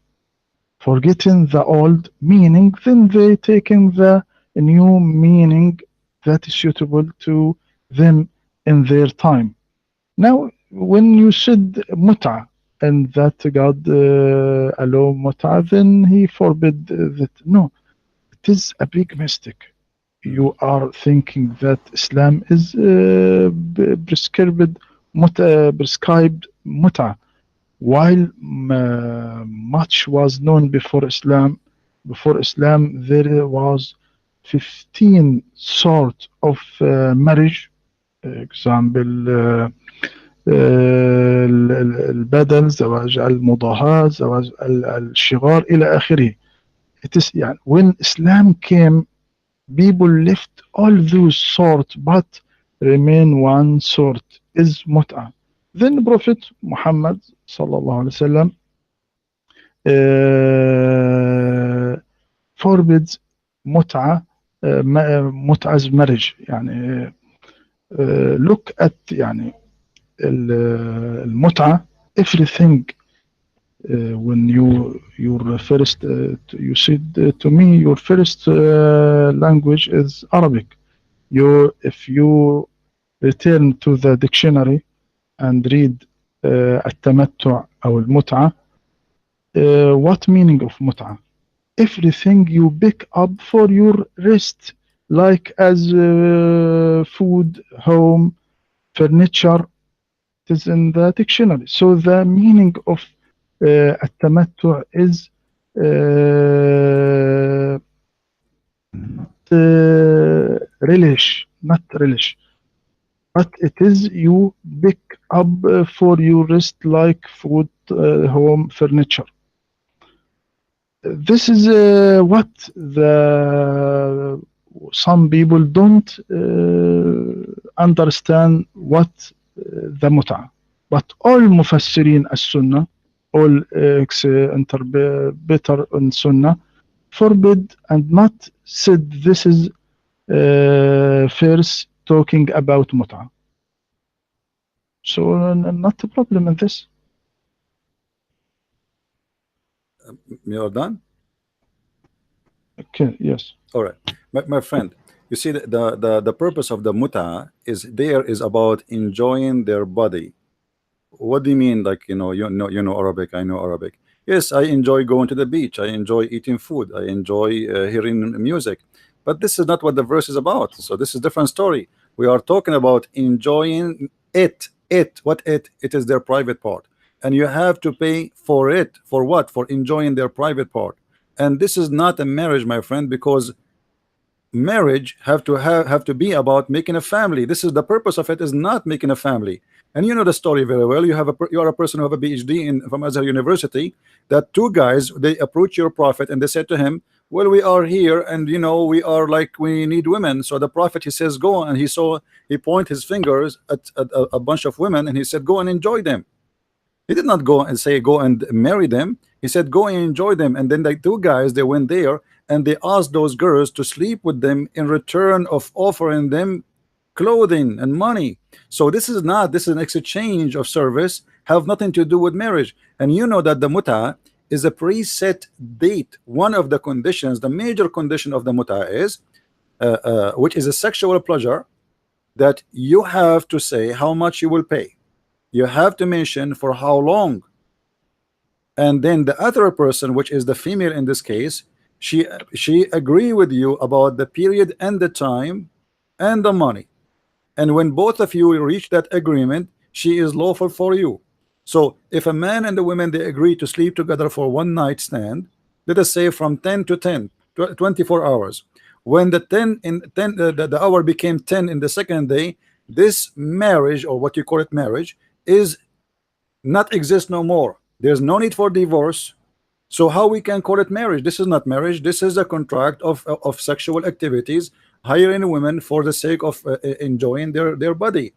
the old meaning, then they taking the new meaning that is suitable to them in their time. Now, when you said muta and that God allow muta, then he forbid that. No, it is a big mistake. You are thinking that Islam is prescribed muta, while much was known before Islam. Before Islam, there was 15 sort of marriage. Example, البدل، زواج المضاهاة، زواج الشغار إلى آخره. It is يعني when Islam came, people left all those sort but remain one sort is mut'ah. Then Prophet Muhammad sallallahu alaihi wasallam forbids mut'ah, mut'ah's marriage. يعني look at يعني المتعة, everything. When your first you said to me your first language is Arabic. If you return to the dictionary and read التمتع أو المتعة, what meaning of متعة? Everything you pick up for your rest, like as food, home, furniture. It is in the dictionary. So the meaning of التمتع is not relish, but it is you pick up for your rest like food, home, furniture. This is what some people don't understand what the متعة. But all مفسرين السنة all interpreter on Sunnah forbid and not said this is first talking about mut'ah. So not a problem in this. You're done. Okay, yes. All right, my friend. You see, the purpose of the muta is about enjoying their body. What do you mean? Like, you know Arabic, I know Arabic. Yes, I enjoy going to the beach, I enjoy eating food, I enjoy hearing music, but this is not what the verse is about. So this is a different story. We are talking about enjoying it is their private part, and you have to pay for it. For what? For enjoying their private part. And this is not a marriage, my friend, because marriage have to be about making a family. This is the purpose of it, is not making a family. And you know the story very well. You are a person who have a PhD from Azhar University. That two guys, they approach your prophet and they said to him, well, we are here and we are like, we need women. So the prophet, he says, go, and he point his fingers at a bunch of women and he said, go and enjoy them. He did not go and say go and marry them. He said go and enjoy them. And then the two guys, they went there and they asked those girls to sleep with them in return of offering them clothing and money. So this is an exchange of service, have nothing to do with marriage. And you know that the muta is a preset date. One of the conditions, the major condition of the muta is which is a sexual pleasure, that you have to say how much you will pay. You have to mention for how long, and then the other person, which is the female in this case, she agree with you about the period and the time and the money. And when both of you reach that agreement, she is lawful for you. So if a man and the woman, they agree to sleep together for one night stand, let us say from 10 to 10, 24 hours. When the 10 in 10 the hour became 10 in the second day, this marriage, or what you call it marriage, is not exist no more. There's no need for divorce. So how we can call it marriage? This is not marriage. This is a contract of sexual activities, hiring women for the sake of enjoying their body.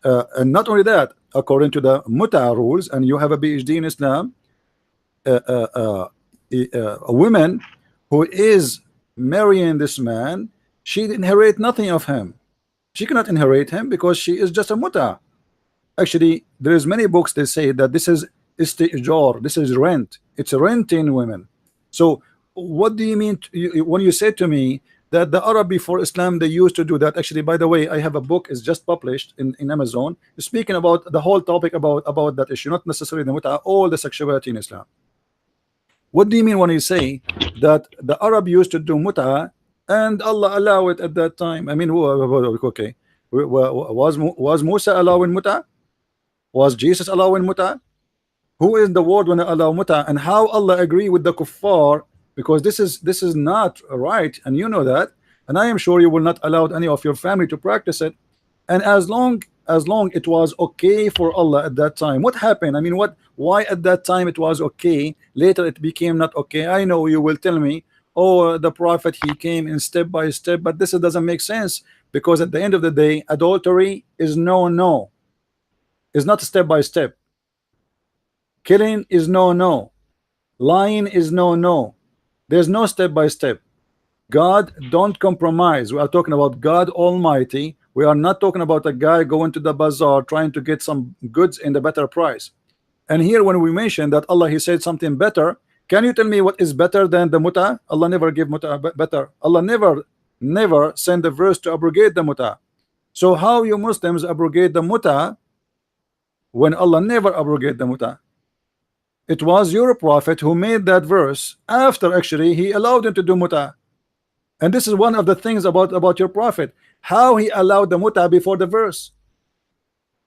And not only that, according to the muta rules, and you have a PhD in Islam, a woman who is marrying this man, she inherit nothing of him. She cannot inherit him because she is just a muta. Actually, there is many books they say that this is istijar, this is rent. It's renting women. So what do you mean when you say to me that the Arab before Islam, they used to do that? Actually, by the way, I have a book, is just published in Amazon, speaking about the whole topic about that issue, not necessarily the muta, all the sexuality in Islam. What do you mean when you say that the Arab used to do muta and Allah allow it at that time? I mean, okay, was Musa allowing muta? Was Jesus allowing muta? Who is the word when I allow muta, and how Allah agree with the kuffar? Because this is not right, and you know that, and I am sure you will not allow any of your family to practice it. And as long it was okay for Allah at that time, what happened? I mean, why at that time it was okay, later it became not okay? I know you will tell me, oh, the prophet, he came in step by step, but this doesn't make sense, because at the end of the day, adultery is no, is not step by step. Killing is no. Lying is no. There's no step by step. God don't compromise. We are talking about God Almighty. We are not talking about a guy going to the bazaar trying to get some goods in the better price. And here when we mention that Allah, he said something better, can you tell me what is better than the muta? Allah never give muta better. Allah never send a verse to abrogate the muta. So how you Muslims abrogate the muta when Allah never abrogate the muta? It was your prophet who made that verse after actually he allowed him to do muta. And this is one of the things about your prophet, how he allowed the muta before the verse,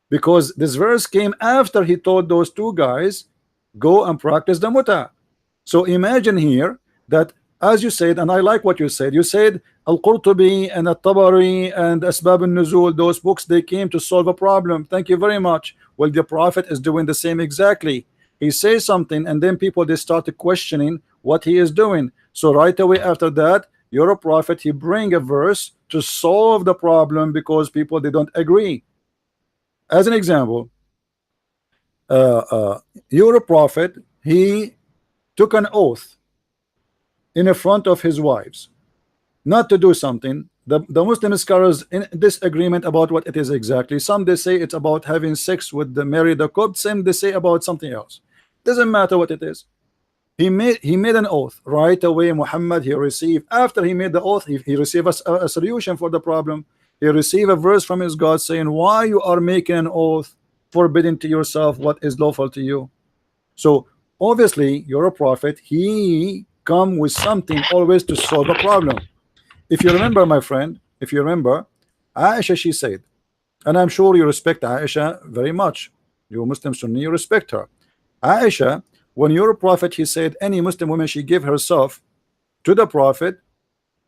because this verse came after he told those two guys go and practice the muta. So imagine here that, as you said, and I like what you said Al-Qurtubi and At-Tabari and Asbab al-Nuzul, those books, they came to solve a problem. Thank you very much. Well, the prophet is doing the same exactly. He says something and then people, they started questioning what he is doing. So right away after that, you're a prophet, he bring a verse to solve the problem because people, they don't agree. As an example, your prophet, he took an oath in front of his wives not to do something. The Muslim scholars in disagreement about what it is exactly. Some they say it's about having sex with the married the couple. Some they say about something else. Doesn't matter what it is. He made an oath right away. Muhammad, he received, after he made the oath, he received a solution for the problem. He received a verse from his God saying, why you are making an oath, forbidding to yourself what is lawful to you. So obviously you're a prophet. He come with something always to solve a problem. If you remember, my friend, if you remember, Aisha, she said, and I'm sure you respect Aisha very much. You Muslim Sunni, you respect her. Aisha, when your prophet, he said, any Muslim woman, she give herself to the prophet,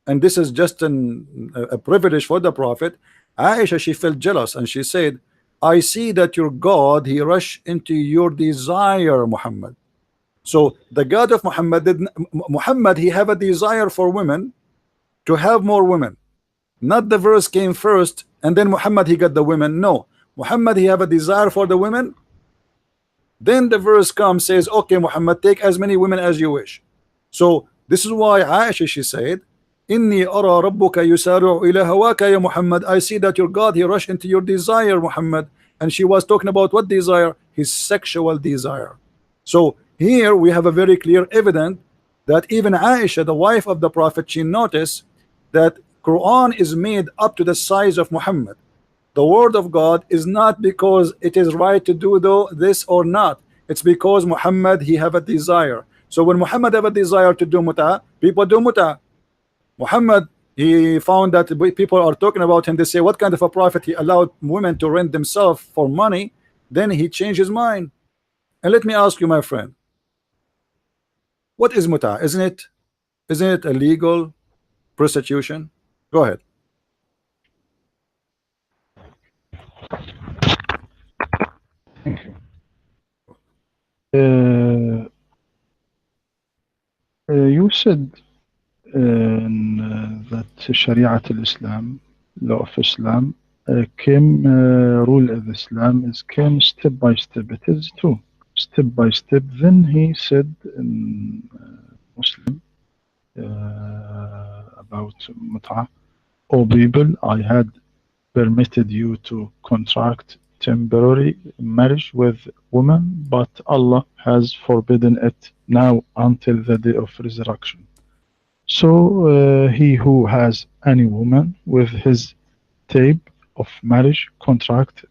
and this is just a privilege for the prophet. Aisha, she felt jealous, and she said, I see that your God, he rushed into your desire, Muhammad. So the God of Muhammad didn't, Muhammad, he have a desire for women, to have more women. Not the verse came first and then Muhammad he got the women. No, Muhammad he have a desire for the women. Then the verse comes, says, okay, Muhammad, take as many women as you wish. So this is why Aisha, she said, Inni ara rabbuka yusari'u ila hawaka ya Muhammad. I see that your God he rushed into your desire, Muhammad. And she was talking about what desire? His sexual desire. So here we have a very clear evidence that even Aisha, the wife of the Prophet, she noticed that Quran is made up to the size of Muhammad. The word of God is not because it is right to do this or not. It's because Muhammad he have a desire. So when Muhammad have a desire to do muta, people do muta. Muhammad he found that people are talking about him. They say, what kind of a prophet he allowed women to rent themselves for money? Then he changed his mind. And let me ask you, my friend, what is muta? Isn't it illegal prostitution? Go ahead. Uh, you said that Sharia al-Islam, law of Islam, came, rule of Islam is came step by step. It is true, step by step. Then he said in Muslim about mut'ah, O people, I had permitted you to contract temporary marriage with women, but Allah has forbidden it now until the day of resurrection. So he who has any woman with his tape of marriage contract,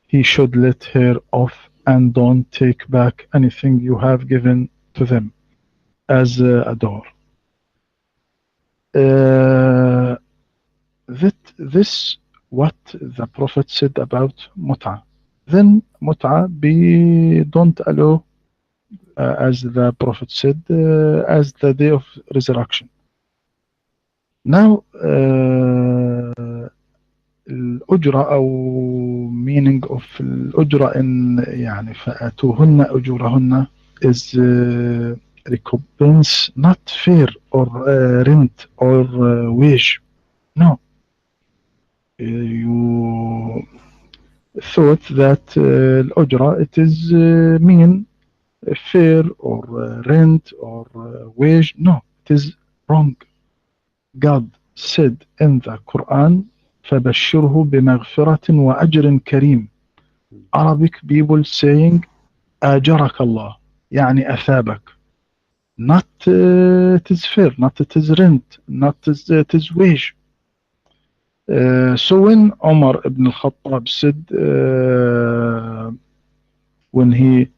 he should let her off and don't take back anything you have given to them as a door. This what the Prophet said about mut'ah. Then mut'ah don't allow, as the Prophet said, as the day of resurrection. Now الأجرة أو meaning of الأجرة in يعني فآتوهن أجورهن is recompense, not fair or rent or wage. No. You thought that الأجرة it is mean fair or rent or wage. No, it is wrong. God said in the Quran, فَبَشِّرْهُ بِمَغْفِرَةٍ وَأَجْرٍ كَرِيمٍ. Arabic people saying أَجَرَكَ اللَّهِ يعني أثابك. Not it is fair, not it is rent, not it is wage. So when Omar ibn al-Khattab said, when he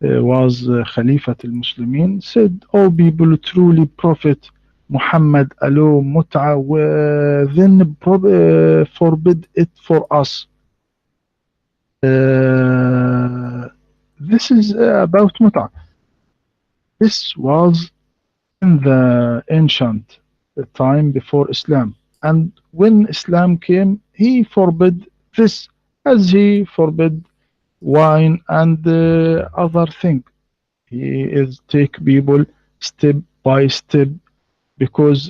was Khalifat al-Muslimin, said, "Oh people, truly Prophet Muhammad allow mut'ah, then forbid it for us." This is about mut'ah. This was in the ancient time before Islam. And when Islam came, he forbid this as he forbid wine and other thing. He is take people step by step because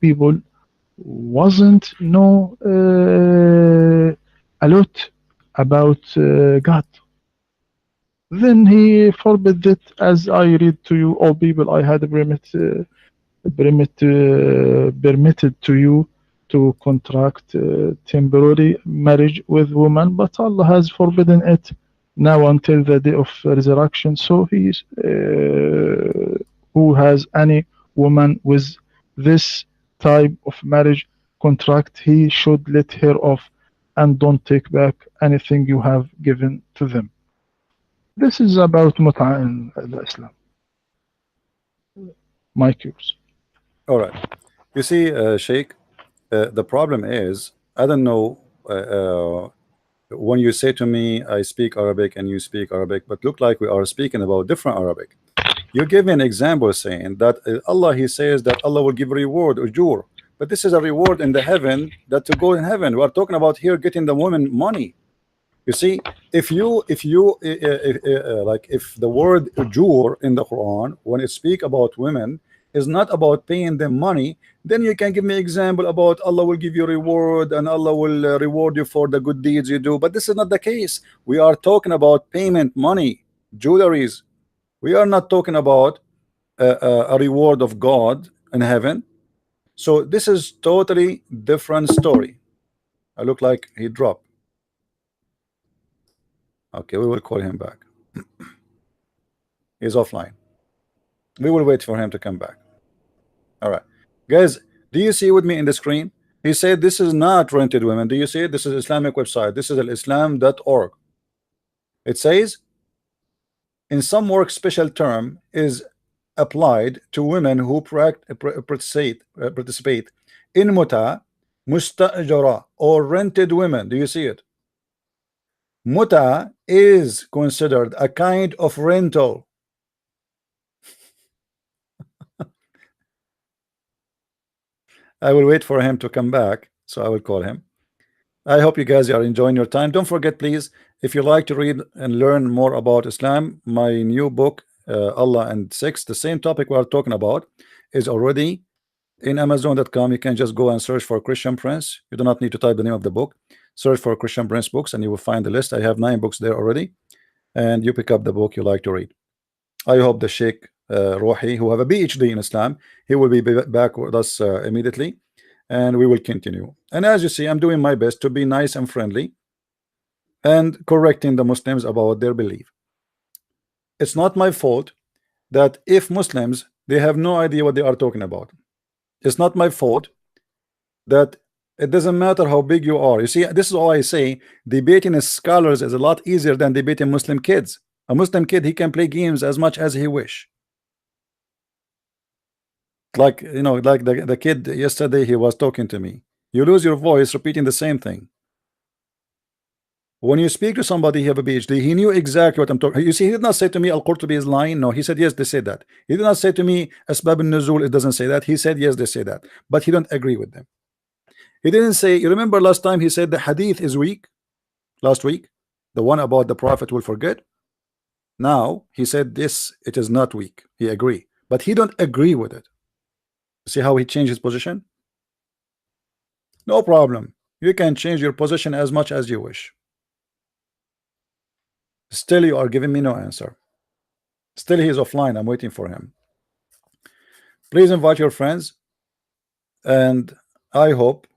people wasn't know a lot about God. Then he forbid it, as I read to you, all people, I had permitted to you to contract temporary marriage with woman, but Allah has forbidden it now until the day of resurrection. So who has any woman with this type of marriage contract, he should let her off and don't take back anything you have given to them. This is about mut'a in Islam. My cures. All right. You see, Sheikh, the problem is I don't know. When you say to me, I speak Arabic and you speak Arabic, but look like we are speaking about different Arabic. You give me an example saying that Allah, He says that Allah will give reward, ujur, but this is a reward in the heaven that to go in heaven. We are talking about here getting the woman money. You see, if like if the word ujur in the Quran, when it speak about women, is not about paying them money, then you can give me example about Allah will give you reward and Allah will reward you for the good deeds you do. But this is not the case. We are talking about payment, money, jewelries. We are not talking about a reward of God in heaven. So this is totally different story. I look like he dropped. Okay, we will call him back. He's offline. We will wait for him to come back. All right, guys, do you see with me in the screen? He said this is not rented women. Do you see it? This is Islamic website. This is al-islam.org. It says in some work special term is applied to women who participate in muta, mustajara, or rented women. Do you see it? Muta is considered a kind of rental. I will wait for him to come back, so I will call him. I hope you guys are enjoying your time. Don't forget, please, if you like to read and learn more about Islam, my new book, Allah and Sex, the same topic we are talking about, is already in Amazon.com. You can just go and search for Christian Prince. You do not need to type the name of the book. Search for Christian Prince books, and you will find the list. I have 9 books there already, and you pick up the book you like to read. I hope the Sheikh Rohi, who have a PhD in Islam, he will be back with us immediately, and we will continue. And as you see, I'm doing my best to be nice and friendly and correcting the Muslims about their belief. It's not my fault that if Muslims, they have no idea what they are talking about. It's not my fault that it doesn't matter how big you are. You see, this is all I say. Debating as scholars is a lot easier than debating Muslim kids. A Muslim kid, he can play games as much as he wish. Like, you know, like the kid yesterday, he was talking to me. You lose your voice repeating the same thing. When you speak to somebody, he have a PhD, he knew exactly what I'm talking. You see, he did not say to me Al-Qurtubi is lying. No, he said yes, they say that. He did not say to me Asbab al-Nuzul, it doesn't say that. He said yes, they say that, but he don't agree with them. He didn't say, you remember last time he said the hadith is weak last week, the one about the prophet will forget. Now he said this, it is not weak. He agree, but he don't agree with it. See how he changed his position? No problem. You can change your position as much as you wish. Still, you are giving me no answer. Still, he is offline. I'm waiting for him. Please invite your friends, and I hope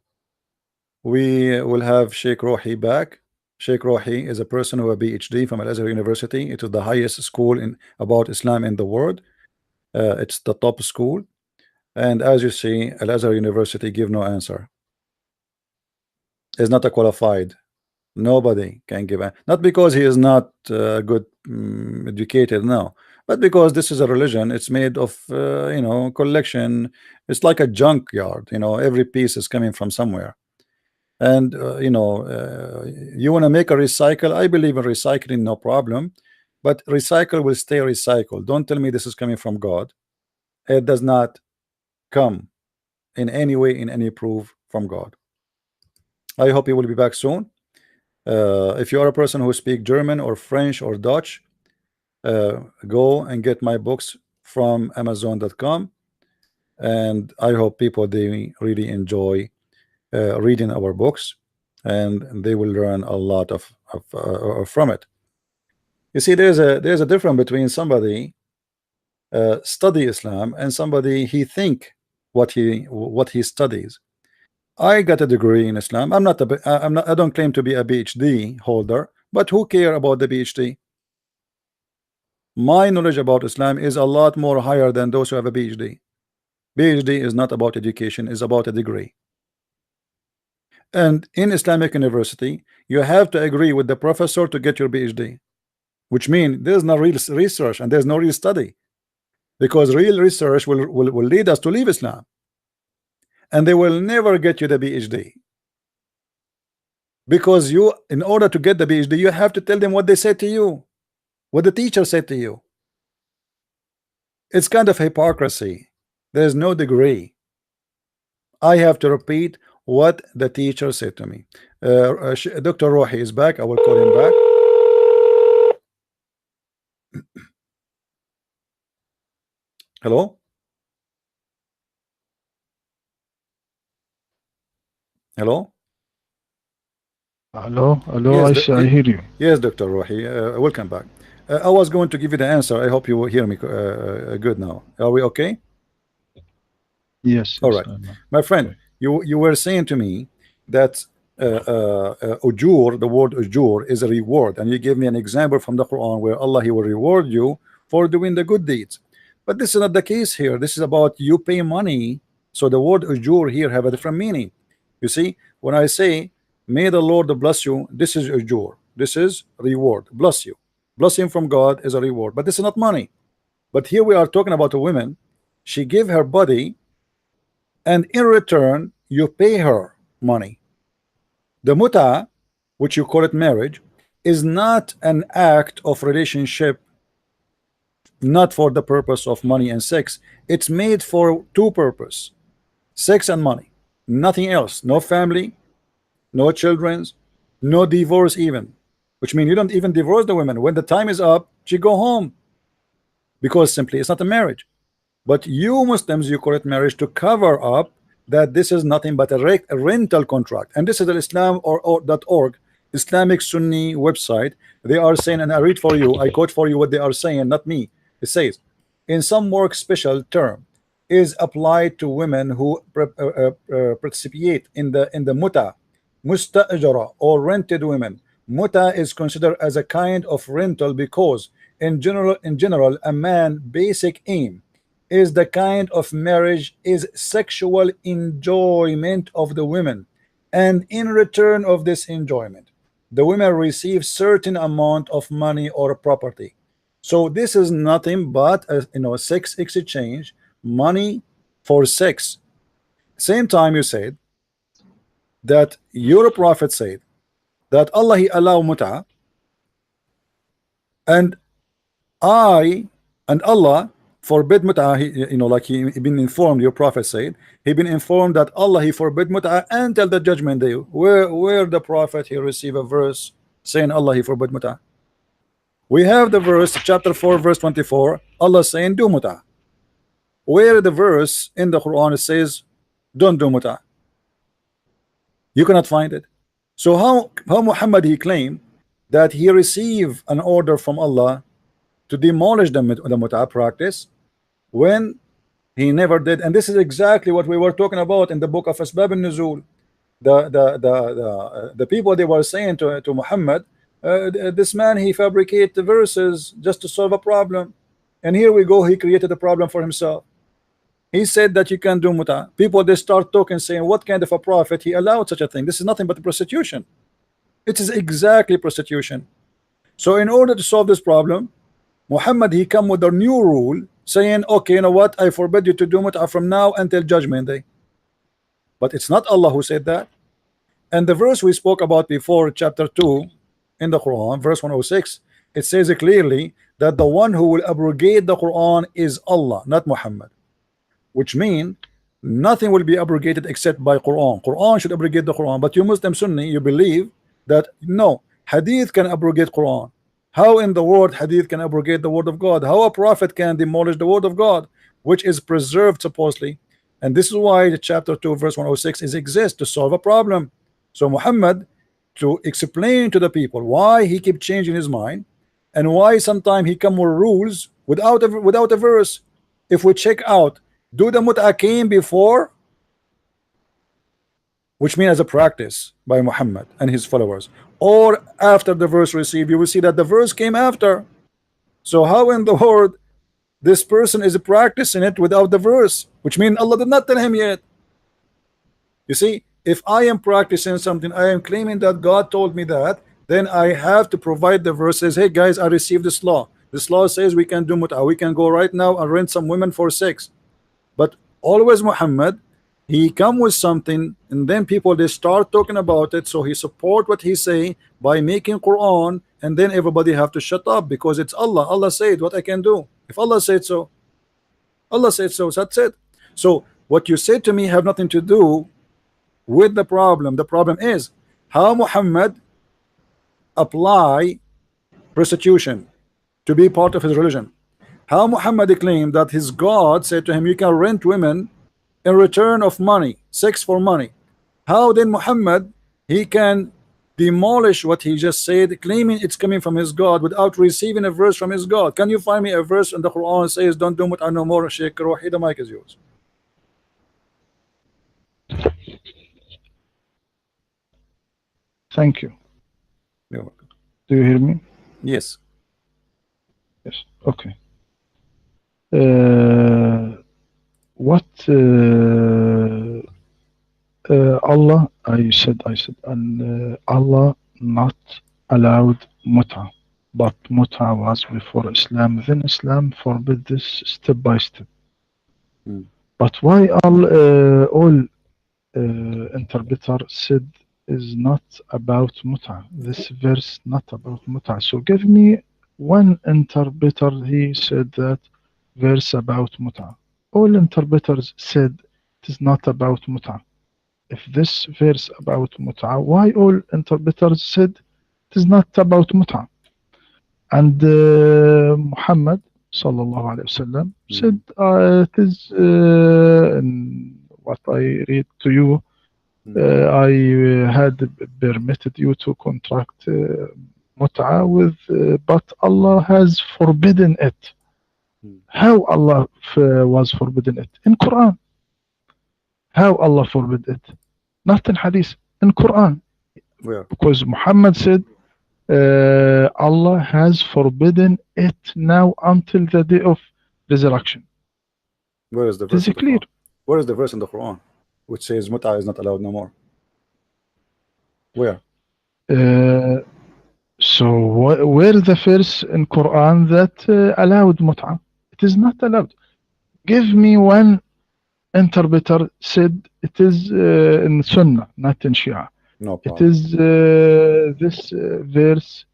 we will have Sheikh Rohi back. Sheikh Rohi is a person who has a PhD from Al-Azhar University. It is the highest school in about Islam in the world. It's the top school, and as you see, Al-Azhar University give no answer. Is not a qualified. Nobody can give a, not because he is not good educated, no, but because this is a religion. It's made of you know, collection. It's like a junkyard. You know, every piece is coming from somewhere. And you know, you want to make a recycle. I believe in recycling, no problem, but recycle will stay recycled. Don't tell me this is coming from God. It does not come in any way, in any proof from God. I hope he will be back soon. If you are a person who speak German or French or Dutch, go and get my books from Amazon.com, and I hope people, they really enjoy reading our books, and they will learn a lot of from it. You see, there's a difference between somebody study Islam and somebody he think what he studies. I got a degree in Islam. I don't claim to be a PhD holder, but who care about the PhD? My knowledge about Islam is a lot more higher than those who have a PhD. PhD is not about education, it's about a degree. And in Islamic university, you have to agree with the professor to get your PhD, which means there's no real research and there's no real study, because real research will lead us to leave Islam, and they will never get you the PhD, because you, in order to get the PhD, you have to tell them what they said to you, what the teacher said to you. It's kind of hypocrisy. There's no degree. I have to repeat what the teacher said to me. Dr. Rohi is back. I will call him back. Hello? Hello? Hello, Yes, I hear you. yes, Dr. Rohi. Welcome back. I was going to give you the answer. I hope you will hear me good now. Are we okay? Yes, All yes, right, I'm my friend, okay. you were saying to me that ujur, the word ujur is a reward, and you gave me an example from the Quran where Allah, he will reward you for doing the good deeds. But this is not the case here. This is about you pay money. So the word ujur here have a different meaning. You see, when I say may the Lord bless you, this is ujur. This is reward. Bless you. Blessing from God is a reward, but this is not money. But here we are talking about a woman. She gave her body, and in return you pay her money. The muta, which you call it marriage, is not an act of relationship, not for the purpose of money and sex. It's made for two purpose: sex and money, nothing else. No family, no children's, no divorce even, which means you don't even divorce the women. When the time is up, she go home, because simply it's not a marriage. But you Muslims, you call it marriage to cover up that this is nothing but a rental contract. And this is the Islam or .org, Islamic Sunni website. They are saying, and I read for you, I quote for you what they are saying, not me. It says, in some work special term is applied to women who participate in the muta, mustajara, or rented women. Muta is considered as a kind of rental because in general a man basic aim is the kind of marriage is sexual enjoyment of the women, and in return of this enjoyment the women receive certain amount of money or property. So this is nothing but a sex exchange, money for sex. Same time you said that your prophet said that Allah, he allow muta, and I and Allah forbid mut'ah. Like he been informed, your prophet said, he been informed that Allah, he forbid mut'ah until the judgment day. Where the prophet he receive a verse saying Allah, he forbid mut'ah? We have the verse, chapter 4, verse 24, Allah saying do mut'ah. Where the verse in the Quran it says don't do mut'ah? You cannot find it. So how Muhammad he claimed that he received an order from Allah to demolish the mut'ah practice when he never did? And this is exactly what we were talking about in the book of Asbab al-Nuzul. The people, they were saying to Muhammad, this man, he fabricated the verses just to solve a problem, and here we go, he created a problem for himself. He said that you can do mut'ah. People, they start talking, saying, what kind of a prophet he allowed such a thing? This is nothing but prostitution. It is exactly prostitution. So in order to solve this problem, Muhammad, he come with a new rule saying, okay, you know what, I forbid you to do mut'ah from now until judgment day. But it's not Allah who said that. And the verse we spoke about before, chapter 2 in the Quran, verse 106, it says clearly that the one who will abrogate the Quran is Allah, not Muhammad. Which means nothing will be abrogated except by Quran. Quran should abrogate the Quran. But you Muslim Sunni, you believe that no, Hadith can abrogate Quran. How in the world Hadith can abrogate the word of God? How a prophet can demolish the word of God, which is preserved supposedly? And this is why the chapter 2 verse 106 is exist to solve a problem. So Muhammad, to explain to the people why he kept changing his mind, and why sometimes he come with rules without a verse. If we check out, do the mut'a came before, which means as a practice by Muhammad and his followers, or after the verse received? You will see that the verse came after. So how in the world this person is practicing it without the verse, which means Allah did not tell him yet? You see, if I am practicing something, I am claiming that God told me that, then I have to provide the verses. Hey guys, I received this law. This law says we can do mut'a. We can go right now and rent some women for sex. But always Muhammad, he come with something, and then people they start talking about it. So he support what he say by making Quran, and then everybody have to shut up because it's Allah. Allah said what I can do. If Allah said so, Allah said so. That's it. So what you said to me have nothing to do with the problem. The problem is how Muhammad apply prostitution to be part of his religion. How Muhammad claimed that his God said to him, you can rent women in return of money, sex for money. How then Muhammad he can demolish what he just said, claiming it's coming from his God without receiving a verse from his God? Can you find me a verse in the Quran says don't do mut'a no more? Sheikh Rohi, the mic is yours. Thank you. You're welcome. Do you hear me? Yes. Yes. Okay. What Allah, I said, and Allah not allowed mut'a, but mut'a was before Islam. Then Islam forbid this step by step. But why all interpreter said is not about mut'a? This verse not about mut'a. So give me one interpreter he said that verse about mut'a. All interpreters said it is not about mut'a. If this verse about mut'a, why all interpreters said it is not about mut'a? And Muhammad sallallahu alaihi wasallam said it is in what I read to you. I had permitted you to contract mut'a with, but Allah has forbidden it. How Allah was forbidden it? In Quran. How Allah forbid it? Not in Hadith, in Quran. Where? Because Muhammad said Allah has forbidden it now until the day of resurrection. Where is the verse? Is it clear? Where is the verse in the Quran which says mut'a is not allowed no more? Where? So where is the verse in Quran that allowed mut'a? It is not allowed. Give me one interpreter said it is in Sunnah, not in Shia. No problem. It is this verse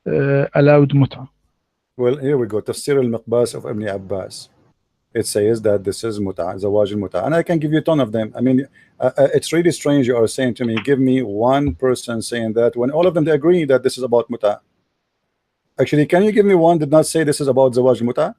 allowed mut'a. Well, here we go. Tafsir al-Miqbas of Ibn Abbas. It says that this is mut'a, zawaj al-mut'a, and I can give you a ton of them. I mean, it's really strange you are saying to me, give me one person saying that when all of them they agree that this is about mut'a. Actually, can you give me one did not say this is about zawaj al-mut'a?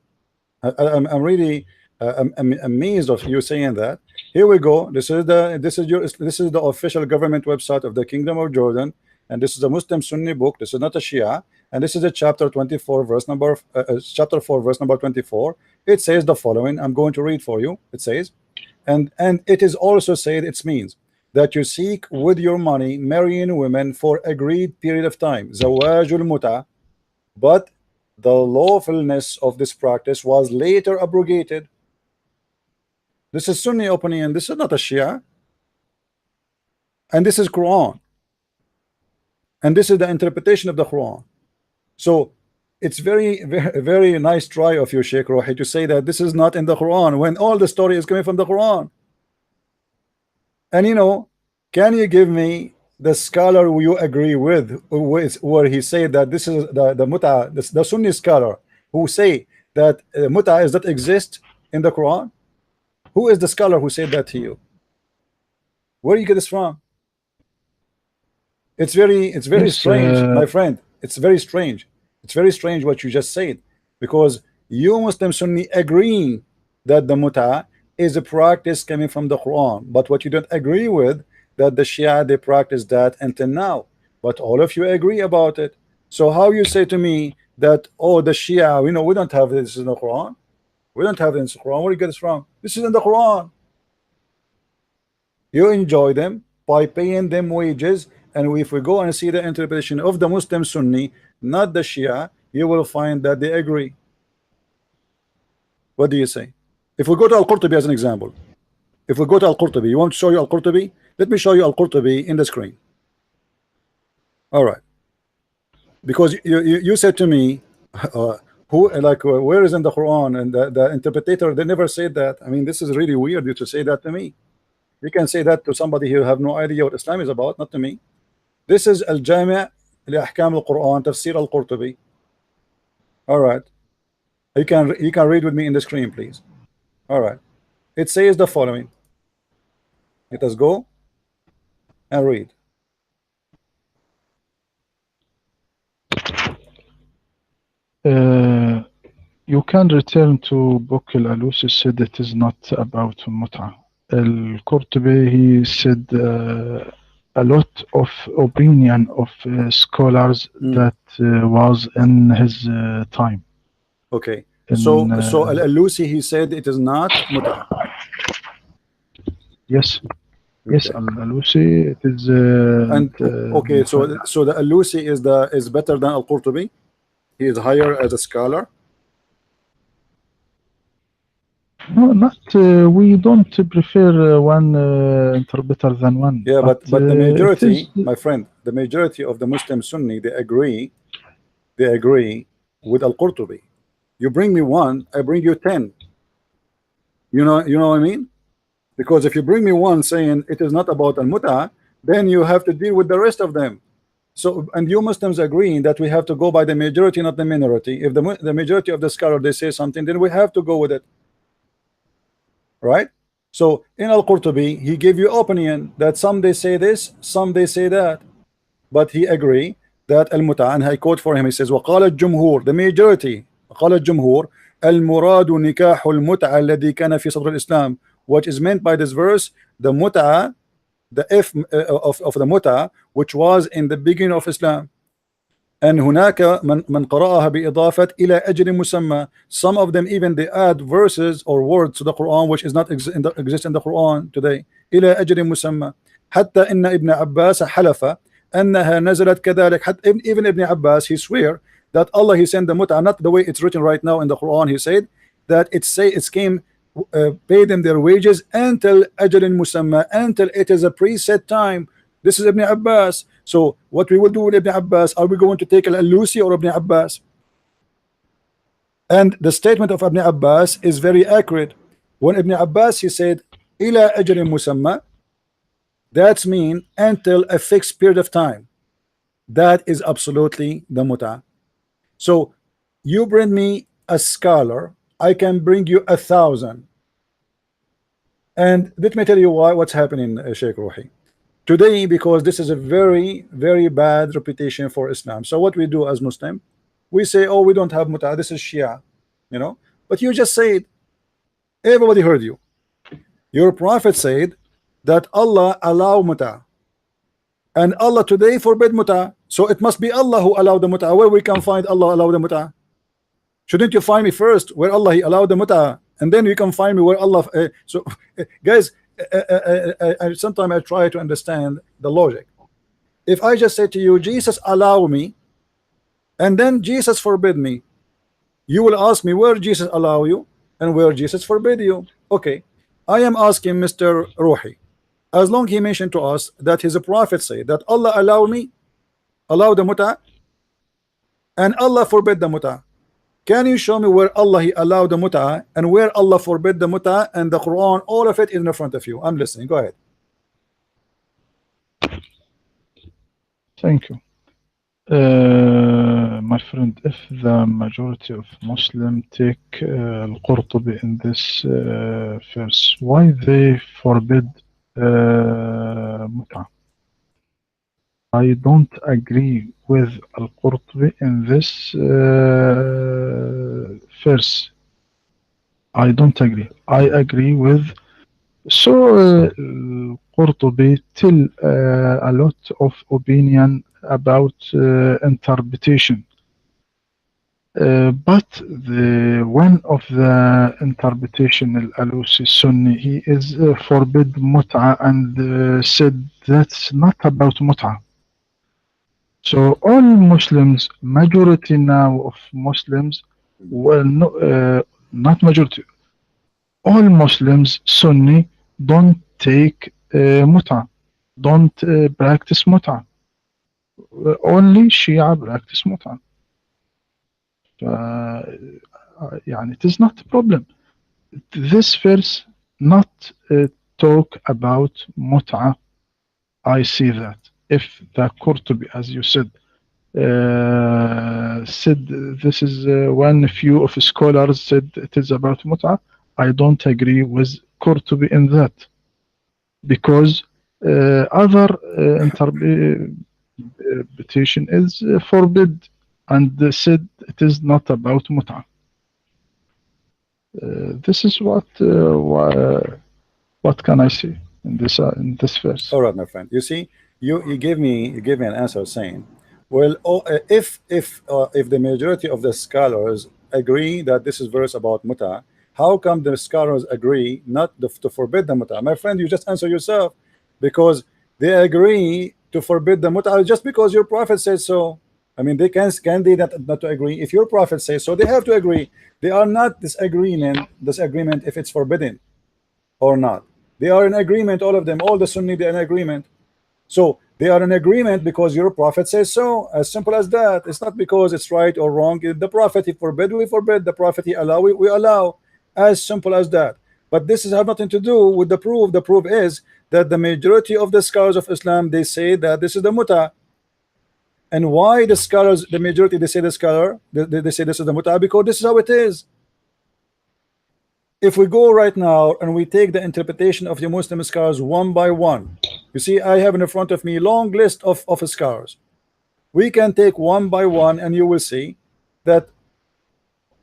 I'm really I'm amazed of you saying that. Here we go. This is the official government website of the Kingdom of Jordan, and this is a Muslim Sunni book. This is not a Shia, and this is a chapter 24, verse number chapter 4, verse number 24. It says the following. I'm going to read for you. It says, and it is also said it means that you seek with your money marrying women for agreed period of time, zawajul muta, but the lawfulness of this practice was later abrogated. This is Sunni opinion. This is not a Shia, and this is Quran, and this is the interpretation of the Quran. So it's very nice try of you, Sheikh Rohi, to say that this is not in the Quran when all the story is coming from the Quran. And you know, can you give me the scholar who you agree with where he said that this is the muta, the Sunni scholar who say that muta does not exist in the Quran? Who is the scholar who said that to you? Where do you get this from? It's very strange, my friend. It's very strange. It's very strange what you just said, because you Muslim Sunni agreeing that the muta is a practice coming from the Quran, but what you don't agree with that the Shia they practice that until now, but all of you agree about it. So how you say to me that, oh, the Shia, we don't have this in the Quran. We don't have it in the Quran. Where do you get this from? This is in the Quran. You enjoy them by paying them wages, and if we go and see the interpretation of the Muslim Sunni, not the Shia, you will find that they agree. What do you say? If we go to Al-Qurtubi as an example, if we go to Al-Qurtubi, you want to show you Al-Qurtubi? Let me show you Al-Qurtubi in the screen. All right. Because you said to me, where is in the Quran? And the interpreter, they never said that. I mean, this is really weird you to say that to me. You can say that to somebody who have no idea what Islam is about, not to me. This is Al-Jami' li Ahkam al-Quran, Tafsir al-Qurtubi. All right. You can read with me in the screen, please. All right. It says the following. Let us go and read. You can return to book Al-Alusi said it is not about Mut'ah. Al-Qurtubi, he said a lot of opinion of scholars that was in his time. Okay. So Al-Alusi, he said it is not Mut'ah. Yes. Yes, Al-Alusi, it is. Okay, so the Al-Alusi is better than Al-Qurtubi. He is higher as a scholar. No, not. We don't prefer one interpreter than one. Yeah, but the majority, my friend, the majority of the Muslim Sunni, they agree with Al-Qurtubi. You bring me one, I bring you 10. You know what I mean? Because if you bring me one saying it is not about Al-Mut'ah, then you have to deal with the rest of them. So, and you Muslims agreeing that we have to go by the majority, not the minority. If the majority of the scholar they say something, then we have to go with it, right? So in Al-Qurtubi, he gave you opinion that some they say this, some they say that, but he agree that Al-Mut'ah, and I quote for him, he says, وقال الجمهور, the majority, قال الجمهور المراد نكاح المتعة الذي كان في صدر الإسلام. What is meant by this verse, the mut'ah, the if of the mut'ah, which was in the beginning of Islam. And هناك من قرأها بإضافة إلى أجل مسمى. Some of them even they add verses or words to the Quran which is not exist in the Quran today. إلى أجل مسمى. حتى إن ابن عباس حلف أنها نزلت كذلك. Even Ibn Abbas, he swear that Allah, he sent the mut'ah not the way it's written right now in the Quran. He said that it came pay them their wages until ajalin musamma, until it is a preset time. This is Ibn Abbas. So what we will do with Ibn Abbas, are we going to take Al-Alusi or Ibn Abbas? And the statement of Ibn Abbas is very accurate. When Ibn Abbas, he said ila ajalin musamma, that's mean until a fixed period of time. That is absolutely the mut'ah. So you bring me a scholar, I can bring you 1,000. And let me tell you what's happening, Sheikh Rohi. Today, because this is a very, very bad reputation for Islam. So what we do as Muslim, we say, oh, we don't have mut'ah, this is Shia, But you just said, everybody heard you. Your prophet said that Allah allow mut'ah. And Allah today forbid mut'ah. So it must be Allah who allowed the mut'ah. Where we can find Allah allowed the mut'ah? Shouldn't you find me first where Allah he allowed the mut'ah, and then you can find me where Allah guys, sometimes I try to understand the logic. If I just say to you, Jesus allow me, and then Jesus forbid me, you will ask me where Jesus allow you and where Jesus forbid you. Okay, I am asking Mr. Rohi, as long he mentioned to us that his prophet said that Allah allow the mut'ah, and Allah forbid the mut'ah. Can you show me where Allah he allowed the mut'ah and where Allah forbid the mut'ah? And the Quran, all of it is in front of you. I'm listening. Go ahead. Thank you. My friend, if the majority of Muslims take Al-Qurtubi in this verse, why they forbid mut'ah? I don't agree with Al-Qurtubi in this verse. I don't agree. I agree with. So Qurtubi tell a lot of opinion about interpretation. But one of the interpretation al-Alusi Sunni, he is forbid mut'a and said that's not about mut'a. So all Muslims, majority now of Muslims, well, no, not majority, all Muslims, Sunni, don't take mut'a, don't practice mut'a. Only Shia practice mut'a. يعني it is not a problem. This verse not talk about mut'a. I see that. If the Qurtubi, as you said this is one few of scholars said it is about mut'a, I don't agree with Qurtubi in that, because other interpretation is forbid and said it is not about mut'a. This is what can I say in this verse. All right, my friend. You see, you gave me an answer saying, well, if the majority of the scholars agree that this is verse about muta, how come the scholars agree not to forbid the muta? My friend, you just answer yourself, because they agree to forbid the muta just because your prophet says so. I mean, they can they not to agree? If your prophet says so, they have to agree. They are not disagreement if it's forbidden or not. They are in agreement, all of them, all the Sunni, they're in agreement. So they are in agreement because your prophet says so. As simple as that. It's not because it's right or wrong. The prophet, he forbid, we forbid. The prophet, he allow, we allow. As simple as that. But this has nothing to do with the proof. The proof is that the majority of the scholars of Islam, they say that this is the muta. And why the scholars, the majority, they say the scholar, they say this is the muta, because this is how it is. If we go right now and we take the interpretation of the Muslim scholars one by one, you see, I have in front of me a long list of scholars. We can take one by one, and you will see that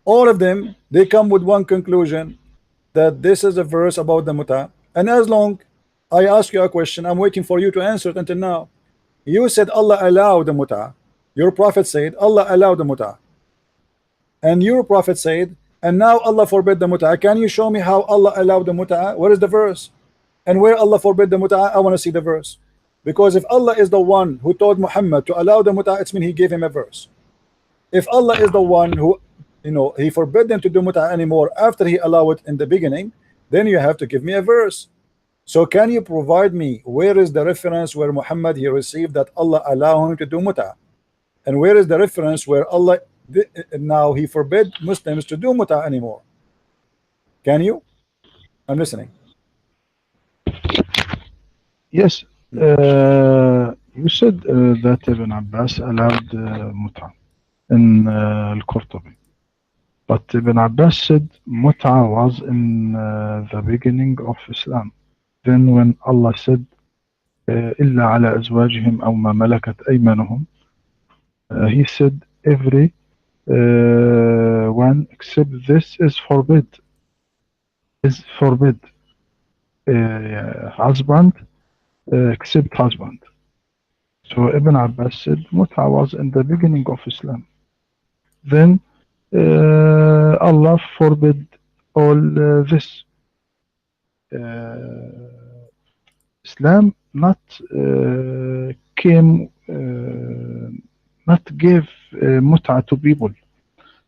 all of them, they come with one conclusion, that this is a verse about the muta. And as long I ask you a question, I'm waiting for you to answer it until now. You said Allah allowed the muta. Your prophet said Allah allowed the muta. And your prophet said, and now Allah forbid the muta. Can you show me how Allah allowed the muta? Where is the verse? And where Allah forbid the muta, I want to see the verse. Because if Allah is the one who told Muhammad to allow the muta, it means he gave him a verse. If Allah is the one who, he forbid them to do muta anymore after he allowed it in the beginning, then you have to give me a verse. So can you provide me where is the reference where Muhammad, he received that Allah allow him to do muta? And where is the reference where Allah now he forbid Muslims to do muta anymore? Can you? I'm listening. Yes, you said that Ibn Abbas allowed muta in al-Qurtubi, but Ibn Abbas said muta was in the beginning of Islam. Then when Allah said إلا على أزواجهم أو ما ملكت أيمانهم, he said every one except this is forbid. Husband except husband. So Ibn Abbas said Mut'a was in the beginning of Islam. Then Allah forbid all this. Islam not not give Mut'a to people,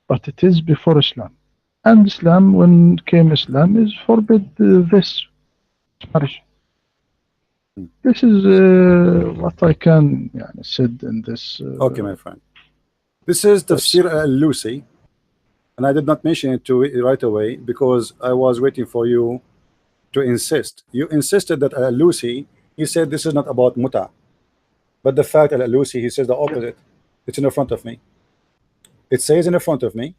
but it is before Islam. And Islam, when came Islam, is forbid this marriage. This is what I can said in this. Okay, my friend. This is Tafsir al-Lusi, and I did not mention it to right away because I was waiting for you to insist. You insisted that al-Lusi, he said this is not about muta, but the fact that al-Lusi, he says the opposite. It's in the front of me. It says in the front of me,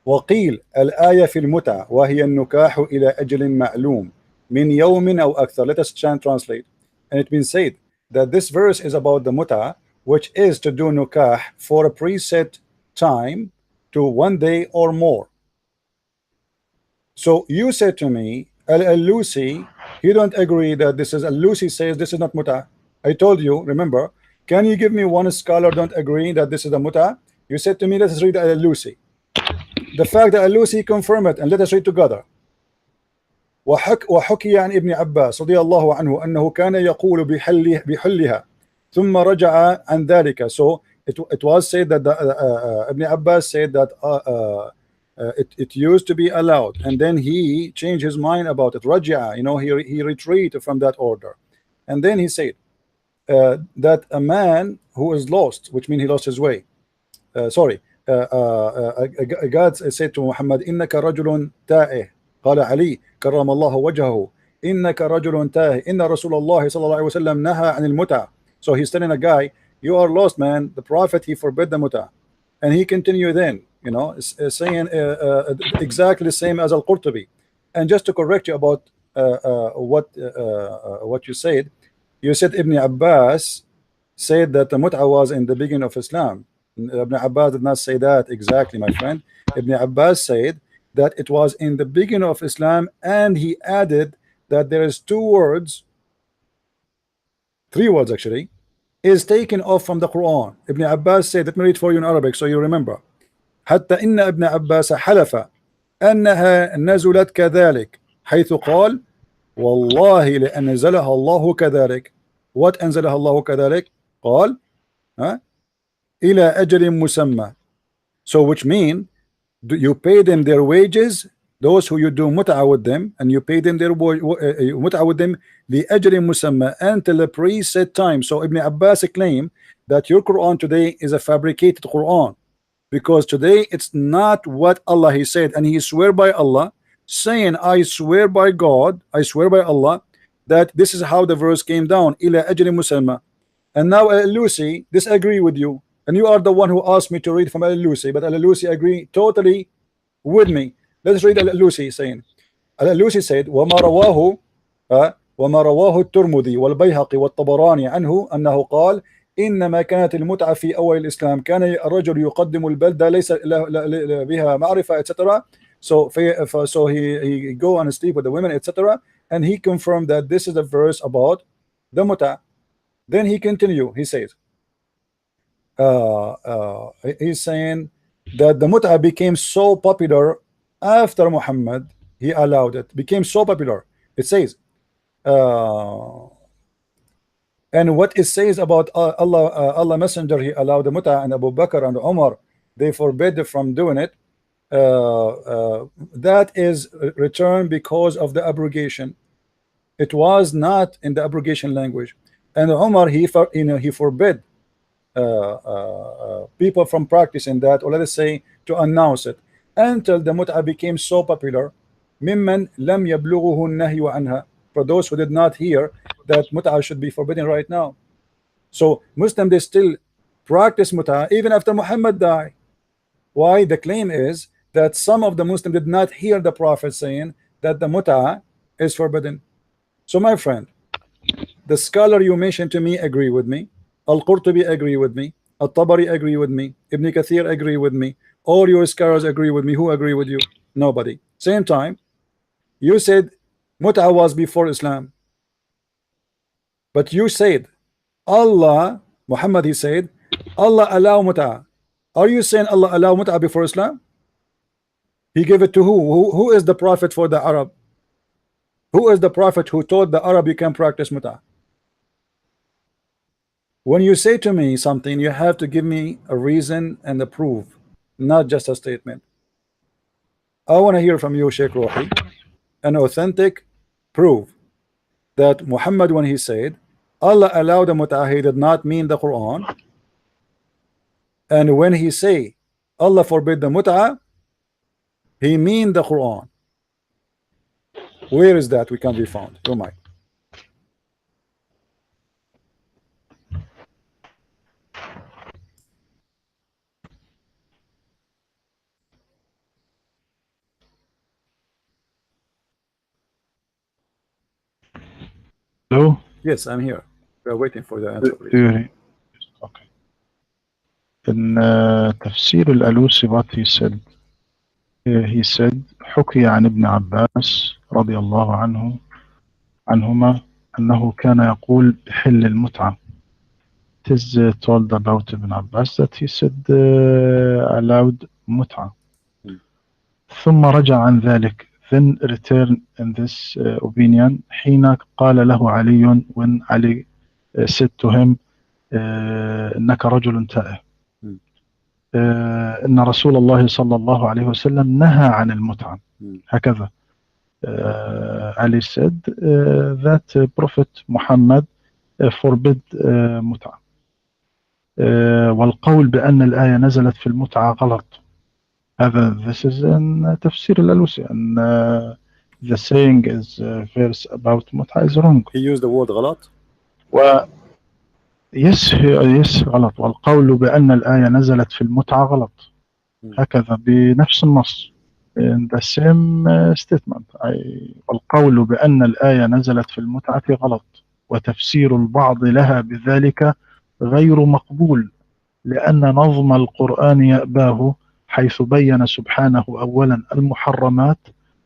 وقيل الآية في المتع وهي النكاح إلى أجل معلوم من يوم أو أكثر. Let us translate. And it been said that this verse is about the muta, which is to do nukah for a preset time to 1 day or more. So you said to me, al-Lusi, you don't agree that this is al-Lusi says this is not muta. I told you, remember, can you give me one scholar don't agree that this is the muta? You said to me, let us read Al-Alusi. The fact that Al-Alusi confirmed it, and let us read together. وحكي عن ابن عباس رضي الله عنه أنه كان يقول بحلها ثم رجع عن ذلك. So it was said that Ibn Abbas said that it used to be allowed, and then he changed his mind about it. رجع, you know, he retreated from that order, and then he said that a man who is lost, which means he lost his way, God said to Muhammad, إنك رجل تائه. قال علي كرم الله وجهه إنك رجل تائه إن رسول الله صلى الله عليه وسلم نهى عن المتعة. So he's telling a guy, you are lost, man. The Prophet, he forbid the muta. And he continued then, you know, saying exactly the same as Al-Qurtubi. And just to correct you about what you said Ibn Abbas said that the mut'a was in the beginning of Islam. Ibn Abbas did not say that exactly, my friend. Ibn Abbas said that it was in the beginning of Islam, and he added that there is three words actually, is taken off from the Quran. Ibn Abbas said, let me read for you in Arabic so you remember. حتى إن ابن عباس حلف أنها نزلت كذلك حيث قال والله لأنزلها الله كذلك. What أنزلها الله كذلك? قال إلى أجل مسمى. So which mean you pay them their wages, those who you do mut'a with them, and you pay them their mut'a with them لأجل مسمى, until the preset time. So Ibn Abbas claimed that your Quran today is a fabricated Quran, because today it's not what Allah he said, and he swear by Allah, saying I swear by God, I swear by Allah that this is how the verse came down, إلى أجل مسمى. And now Al-Alusi disagree with you, and you are the one who asked me to read from Al-Alusi, but Al-Alusi agree totally with me. Let's read Al-Alusi saying, Al-Alusi said وما رواه الترمذي والبيهقي والطبراني عنه أنه قال إنما كانت المتعة في أول الإسلام كان الرجل يقدم البلدة ليس بها معرفة etc. So he go and sleep with the women etc. And he confirmed that this is a verse about the mut'a. Then he continue, he says he's saying that the mut'a became so popular after Muhammad, he allowed it, became so popular. It says and what it says about Allah Messenger, he allowed the mut'a, and Abu Bakr and Umar, they forbid from doing it. That is returned because of the abrogation. It was not in the abrogation language, and Umar he forbid people from practicing that, or let us say to announce it, until the mut'a became so popular. ممن لم يبلغه النهي عنها, for those who did not hear that mut'a should be forbidden right now. So Muslims, they still practice mut'a even after Muhammad died. Why? The claim is that some of the Muslims did not hear the Prophet saying that the mut'a is forbidden. So my friend, the scholar you mentioned to me agree with me, Al-Qurtubi agree with me, Al-Tabari agree with me, Ibn Kathir agree with me, all your scholars agree with me. Who agree with you? Nobody. Same time, you said mut'a was before Islam, but you said Allah, Muhammad, he said Allah allow mut'a. Are you saying Allah allow mut'a before Islam? He gave it to who? Who is the prophet for the Arab? Who is the prophet who told the Arab you can practice mut'a? When you say to me something, you have to give me a reason and a proof, not just a statement. I want to hear from you, Sheikh Rohi, an authentic proof that Muhammad, when he said Allah allowed the mut'a, he did not mean the Quran, and when he say Allah forbid the mut'a, he mean the Quran. Where is that we can be found? Your mic. Hello? Yes, I'm here. We are waiting for the answer, please. Okay. In Tafsir al-Alusi, what he said, حكي عن ابن عباس رضي الله عنهما أنه كان يقول بحل المتعة it is told about Ibn Abbas that he said allowed متعة. ثم رجع عن ذلك, then return in this opinion حين قال له علي, when Ali said to him إنك رجل تائه. إن رسول الله صلى الله عليه وسلم نهى عن المتعة. هكذا Ali said that Prophet Muhammad forbid متعة. والقول بأن الآية نزلت في المتعة غلط. هذا this is in تفسير الألوسي, and the saying is verse about متعة is wrong. He used the word غلط. yes غلط. والقول بأن الآية نزلت في المتعة غلط. هكذا بنفس النص in the same statement. والقول بأن الآية نزلت في المتعة غلط, وتفسير البعض لها بذلك غير مقبول, لأن نظم القرآن يأباه, حيث بين سبحانه أولا المحرمات,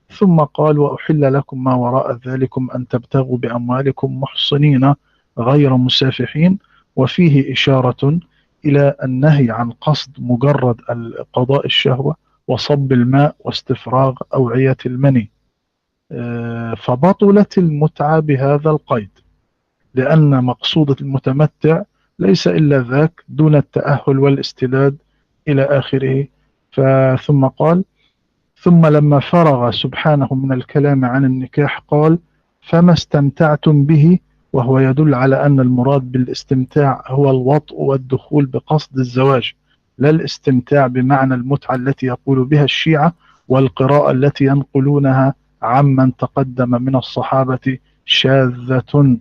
ثم قال وأحل لكم ما وراء ذلكم أن تبتغوا بأموالكم محصنين غير مسافحين, وفيه إشارة إلى النهي عن قصد مجرد قضاء الشهوة وصب الماء واستفراغ أوعية المني, فبطلت المتعة بهذا القيد, لأن مقصود المتمتع ليس إلا ذاك دون التأهل والاستداد إلى آخره. ثم قال ثم لما فرغ سبحانه من الكلام عن النكاح قال فما استمتعتم به, وهو يدل على أن المراد بالاستمتاع هو الوطء والدخول بقصد الزواج, لا الاستمتاع بمعنى المتعة التي يقول بها الشيعة, والقراءة التي ينقلونها عمن تقدم من الصحابة شاذة.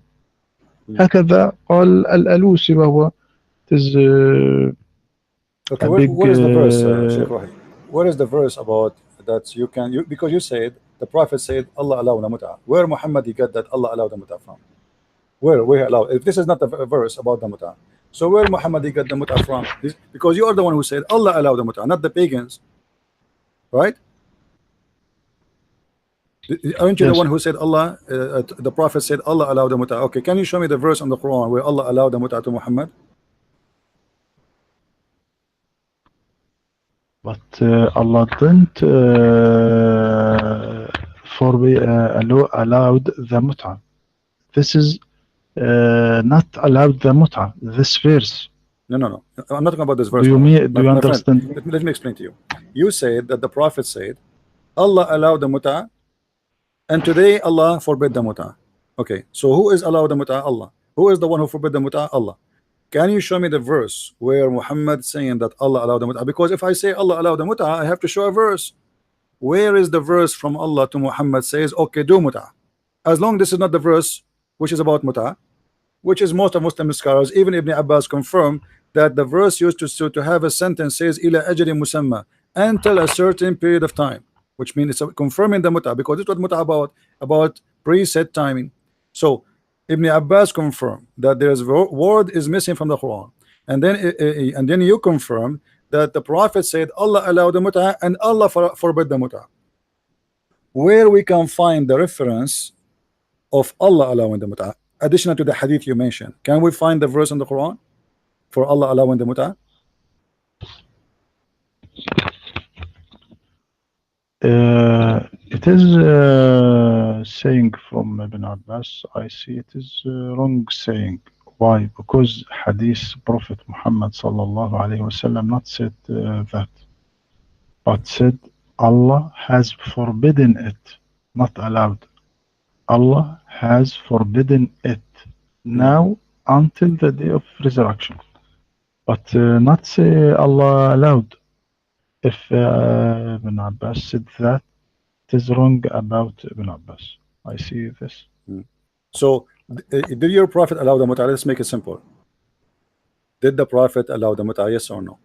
هكذا قال الألوسي, وهو okay, what is the verse, Sheikh Rohi? What is the verse about that you can, because you said the Prophet said Allah allowed the mut'ah. Where Muhammad he got that Allah allowed the mut'ah from? Where allowed? If this is not a verse about the mut'ah, so where Muhammad he got the mut'ah from? Because you are the one who said Allah allowed the mut'ah, not the pagans, right? Aren't you the one who said Allah, the Prophet said Allah allowed the mut'ah? Okay, can you show me the verse on the Quran where Allah allowed the mut'ah to Muhammad? But Allah didn't allowed the mut'ah. This is not allowed the mut'ah. This verse. No. I'm not talking about this verse. Do you understand? Friend, let me explain to you. You said that the Prophet said Allah allowed the mut'ah, and today Allah forbid the mut'ah. Okay, so who is allowed the mut'ah? Allah. Who is the one who forbid the mut'ah? Allah. Can you show me the verse where Muhammad saying that Allah allowed the mut'ah? Because if I say Allah allowed the mut'ah, I have to show a verse. Where is the verse from Allah to Muhammad says, okay, do mut'ah? As long as this is not the verse which is about mut'ah, which is most of Muslim scholars, even Ibn Abbas confirm that the verse used to have a sentence says ila ajri musamma, until a certain period of time, which means it's confirming the mut'ah, because it's what mut'ah about preset timing. So Ibn Abbas confirmed that there's word is missing from the Quran, and then you confirm that the Prophet said Allah allowed the mut'ah and Allah forbid the mut'ah. Where we can find the reference of Allah allowing the mut'ah, additional to the hadith you mentioned? Can we find the verse in the Quran for Allah allowing the mut'ah? It is saying from Ibn Abbas. I see it is wrong saying. Why? Because hadith Prophet Muhammad sallallahu alaihi wasallam not said that, but said Allah has forbidden it, not allowed. Allah has forbidden it now until the day of resurrection, but not say Allah allowed. If Ibn Abbas said that, it is wrong about Ibn Abbas. I see this. So did your Prophet allow the mut'ah? Let's make it simple. Did the Prophet allow the mut'ah, yes or no?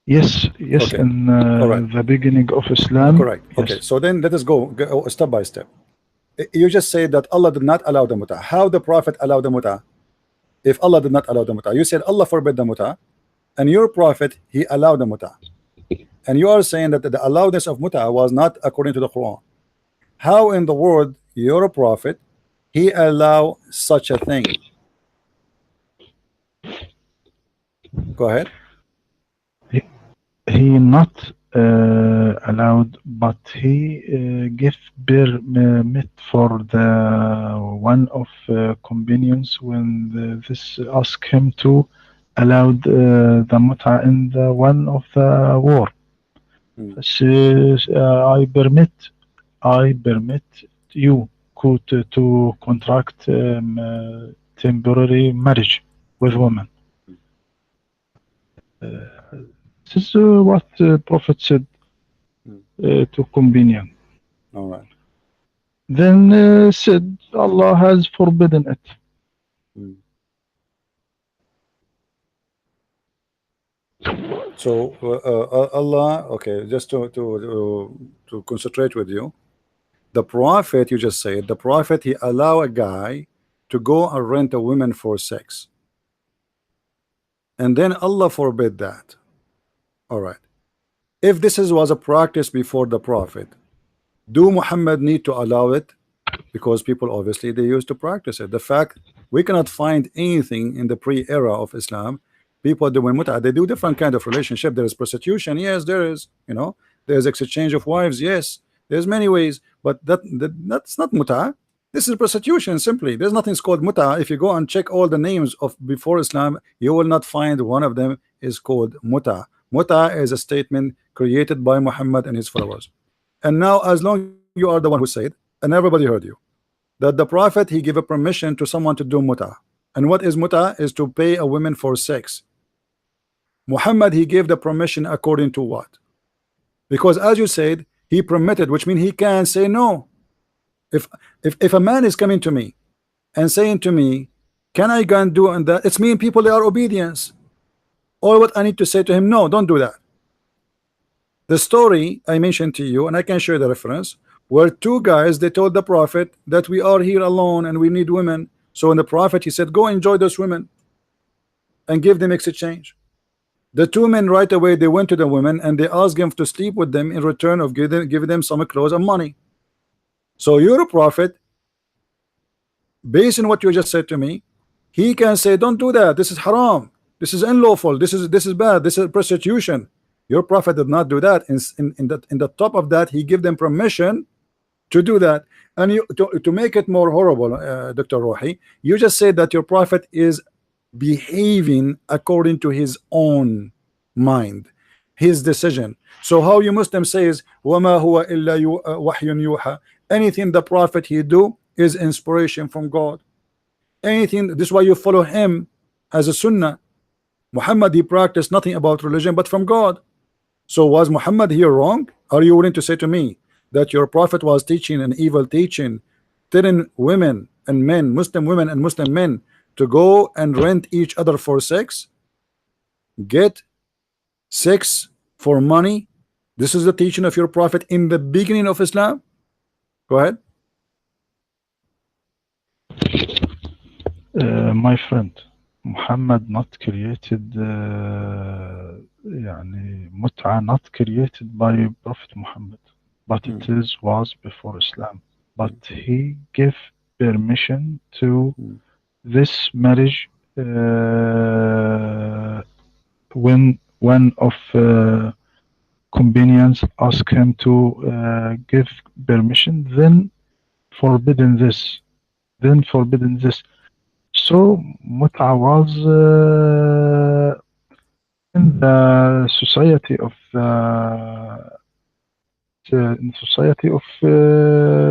Yes, okay. In the beginning of Islam. Correct. Yes. Okay, so then let us go step by step. You just say that Allah did not allow the mut'ah. How the Prophet allowed the mut'ah? If Allah did not allow the mut'ah, you said Allah forbid the mut'ah, and your Prophet he allowed the mut'ah, and you are saying that the allowedness of mut'ah was not according to the Quran. How in the world your Prophet he allow such a thing? Go ahead. He not allowed, but he gave permit for the one of companions when this asked him to allowed the muta in the one of the war. I permit you to contract temporary marriage with women. This is what Prophet said to companion. All right. Then said Allah has forbidden it. So Allah, okay, just to concentrate with you, the Prophet, you just said, the Prophet, he allow a guy to go and rent a woman for sex, and then Allah forbid that. All right. If this was a practice before the Prophet, do Muhammad need to allow it? Because people obviously they used to practice it. The fact we cannot find anything in the pre-era of Islam, people doing mut'ah, they do different kind of relationship. There is prostitution, yes, there is, you know, there's exchange of wives, yes, there's many ways, but that's not mut'ah. This is prostitution simply. There's nothing called mut'ah. If you go and check all the names of before Islam, you will not find one of them is called mut'ah. Mut'ah is a statement created by Muhammad and his followers. And now, as long you are the one who said, and everybody heard you, that the Prophet he gave a permission to someone to do mut'ah. And what is mut'ah? Is to pay a woman for sex. Muhammad he gave the permission according to what? Because as you said, he permitted, which means he can say no. If a man is coming to me and saying to me, can I go and do and that, it's mean people they are obedience. Or what I need to say to him, no, don't do that. The story I mentioned to you, and I can show you the reference, where two guys they told the Prophet that we are here alone and we need women. So when the Prophet he said, go enjoy those women and give them exchange. The two men right away they went to the women and they asked him to sleep with them in return of giving them some clothes and money. So you're a prophet, based on what you just said to me, he can say, don't do that, this is haram, this is unlawful, this is bad, this is prostitution. Your prophet did not do that. In the top of that, he gave them permission to do that. And you to make it more horrible, Dr. Rohi, you just said that your prophet is behaving according to his own mind, his decision. So how you Muslim says, وَمَا هُوَ إِلَّا وَحْيٌ يُوحَى, anything the prophet he do is inspiration from God. Anything, this is why you follow him as a sunnah. Muhammad he practiced nothing about religion but from God. So was Muhammad here wrong? Are you willing to say to me that your prophet was teaching an evil teaching, telling women and men, Muslim women and Muslim men, to go and rent each other for sex, get sex for money? This is the teaching of your prophet in the beginning of Islam. Go ahead. My friend, Muhammad not created mut'a not created by Prophet Muhammad, but it was before Islam. But he gave permission to this marriage when one of companions asked him to give permission, then forbidden this. So mut'a was in the society of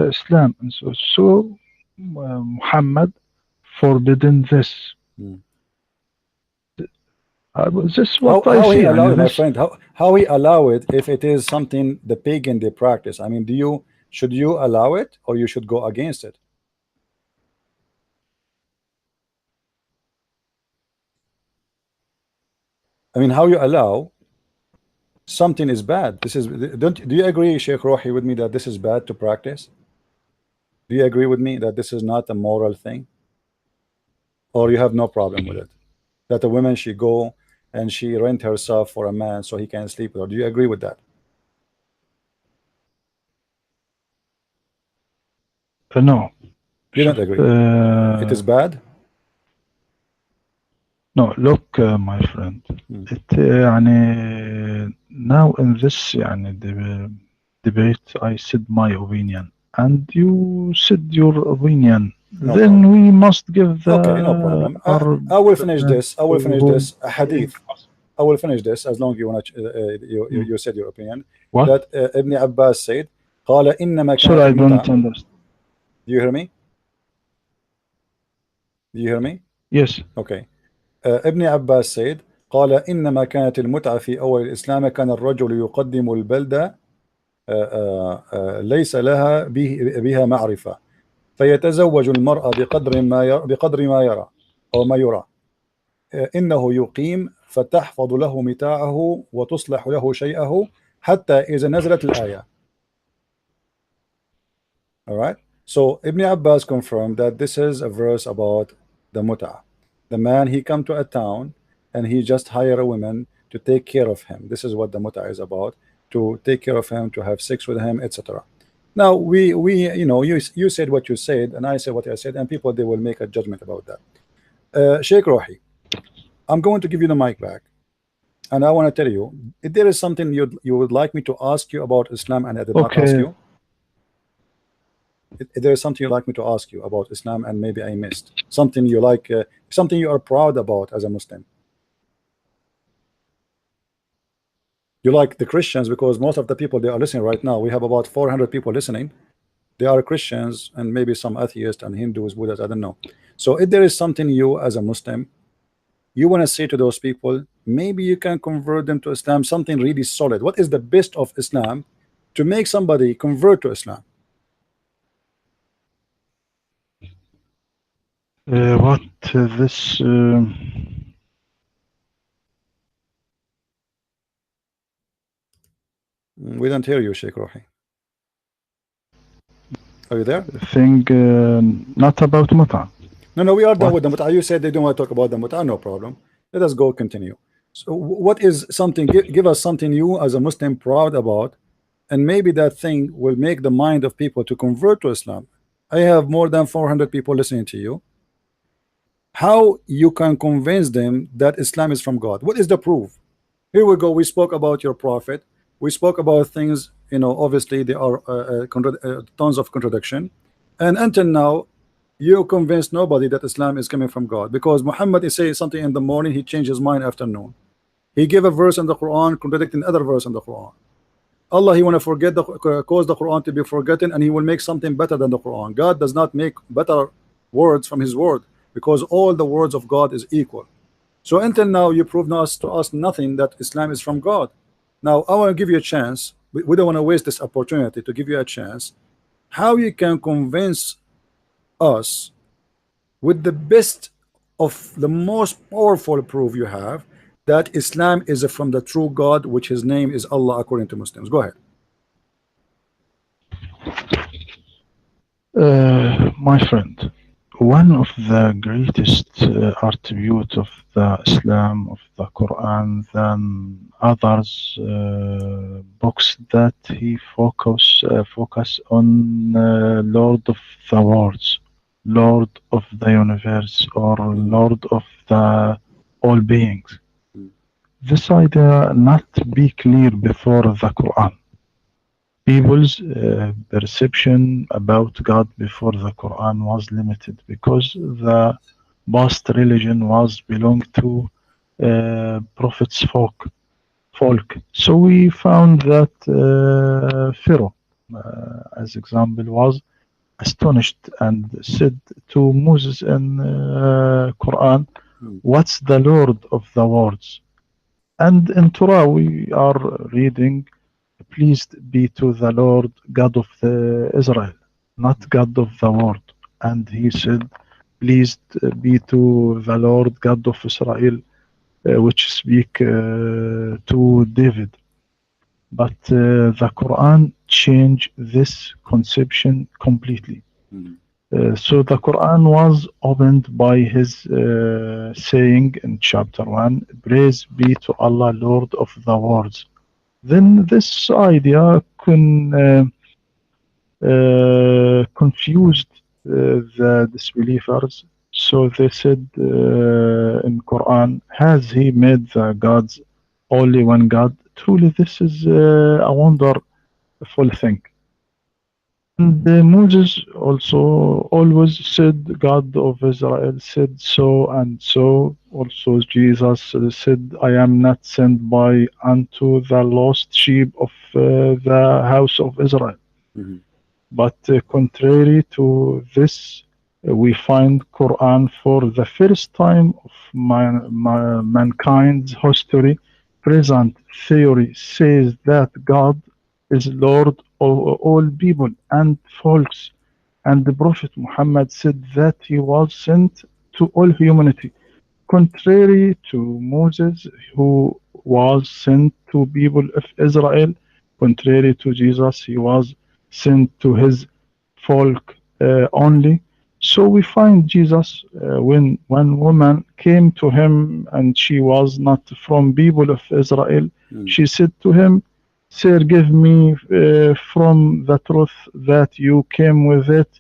Islam, and so Muhammad forbidden this. This is what I see. He allow it, my friend? How he allow it if it is something the pagan they practice? I mean, should you allow it or you should go against it? I mean, how you allow something is bad? This is do you agree, Sheikh Rohi, with me that this is bad to practice? Do you agree with me that this is not a moral thing? Or you have no problem with it? That a woman she go and she rent herself for a man so he can sleep with her. Do you agree with that? No. Didn't agree. It is bad. No, look, my friend. It يعني now in this يعني debate, I said my opinion, and you said your opinion. No Then problem. we must give the Okay, no problem. I will finish argument this. I will to finish whom this. A hadith. I will finish this as long as you want to, you said your opinion. what? That Ibn Abbas said, قال إنما Sorry, كانت I don't المتعة. understand. Do you hear me? Do you hear me? Yes. Okay. ابن عباس said قال إنما كانت المتعة في أول الإسلام كان الرجل يقدم البلدة ليس لها بها معرفة فيتزوج المرأة بقدر ما يرى أو ما يرى إنه يقيم فتحفظ له متاعه وتصلح له شيئه حتى إذا نزلت الآية. All right. So Ibn Abbas confirmed that this is a verse about the mut'ah. The man, he come to a town and he just hire a woman to take care of him. This is what the mut'ah is about, to take care of him, to have sex with him, etc. Now we you know, you said what you said and I said what I said, and people, they will make a judgment about that. Sheikh Rohi, I'm going to give you the mic back, and I want to tell you, if there is something you would like me to ask you about Islam and I did not ask Okay. you, if there is something you'd like me to ask you about Islam and maybe I missed something you like, something you are proud about as a Muslim. You like the Christians, because most of the people they are listening right now, we have about 400 people listening. They are Christians and maybe some atheists and Hindus, Buddhists, I don't know. So if there is something you as a Muslim you want to say to those people, maybe you can convert them to Islam, something really solid. What is the best of Islam to make somebody convert to Islam? What this We don't hear you, Sheikh Rohi. Are you there? thing not about mut'ah. No, we are done What? with the mut'ah. You said they don't want to talk about the mut'ah. No problem. Let us go continue. So what is something, give us something you as a Muslim proud about, and maybe that thing will make the mind of people to convert to Islam. I have more than 400 people listening to you. How you can convince them that Islam is from God? What is the proof? Here we go. We spoke about your prophet. We spoke about things, you know, obviously there are tons of contradiction, and until now you convince nobody that Islam is coming from God, because Muhammad is saying something in the morning, he changed his mind after noon. He gave a verse in the Quran contradicting other verse in the Quran. Allah, he want to forget cause the Quran to be forgotten, and he will make something better than the Quran. God does not make better words from his word, because all the words of God is equal. So until now you proved to us nothing that Islam is from God. Now I want to give you a chance. We don't want to waste this opportunity to give you a chance. How you can convince us with the best of the most powerful proof you have that Islam is from the true God, which his name is Allah, according to Muslims. Go ahead. My friend, one of the greatest attributes of the Islam, of the Quran, than others books, that he focus on Lord of the worlds, Lord of the universe, or Lord of the all beings. This idea not be clear before the Quran. People's perception about God before the Quran was limited, because the past religion was belonged to prophets folk. So we found that Pharaoh, as example, was astonished and said to Moses in Quran, "What's the Lord of the worlds?" And in Torah we are reading, "Pleased be to the Lord God of Israel, not God of the world." And he said, "Pleased be to the Lord God of Israel, which speak to David." But the Quran changed this conception completely. So the Quran was opened by his saying in chapter 1, "Praise be to Allah, Lord of the worlds." Then this idea confused the disbelievers. So they said in Quran, has he made the gods only one God? Truly, this is a wonderful thing. And Moses also always said, God of Israel said so and so. Also, Jesus said, I am not sent by unto the lost sheep of the house of Israel. Mhm. But contrary to this, we find Quran for the first time of mankind's history. Present theory says that God is Lord of all people and folks, and the Prophet Muhammad said that he was sent to all humanity. Contrary to Moses, who was sent to people of Israel, contrary to Jesus, he was sent to his folk only. So we find Jesus when one woman came to him and she was not from people of Israel, Mhm. she said to him, Sir, give me from the truth that you came with it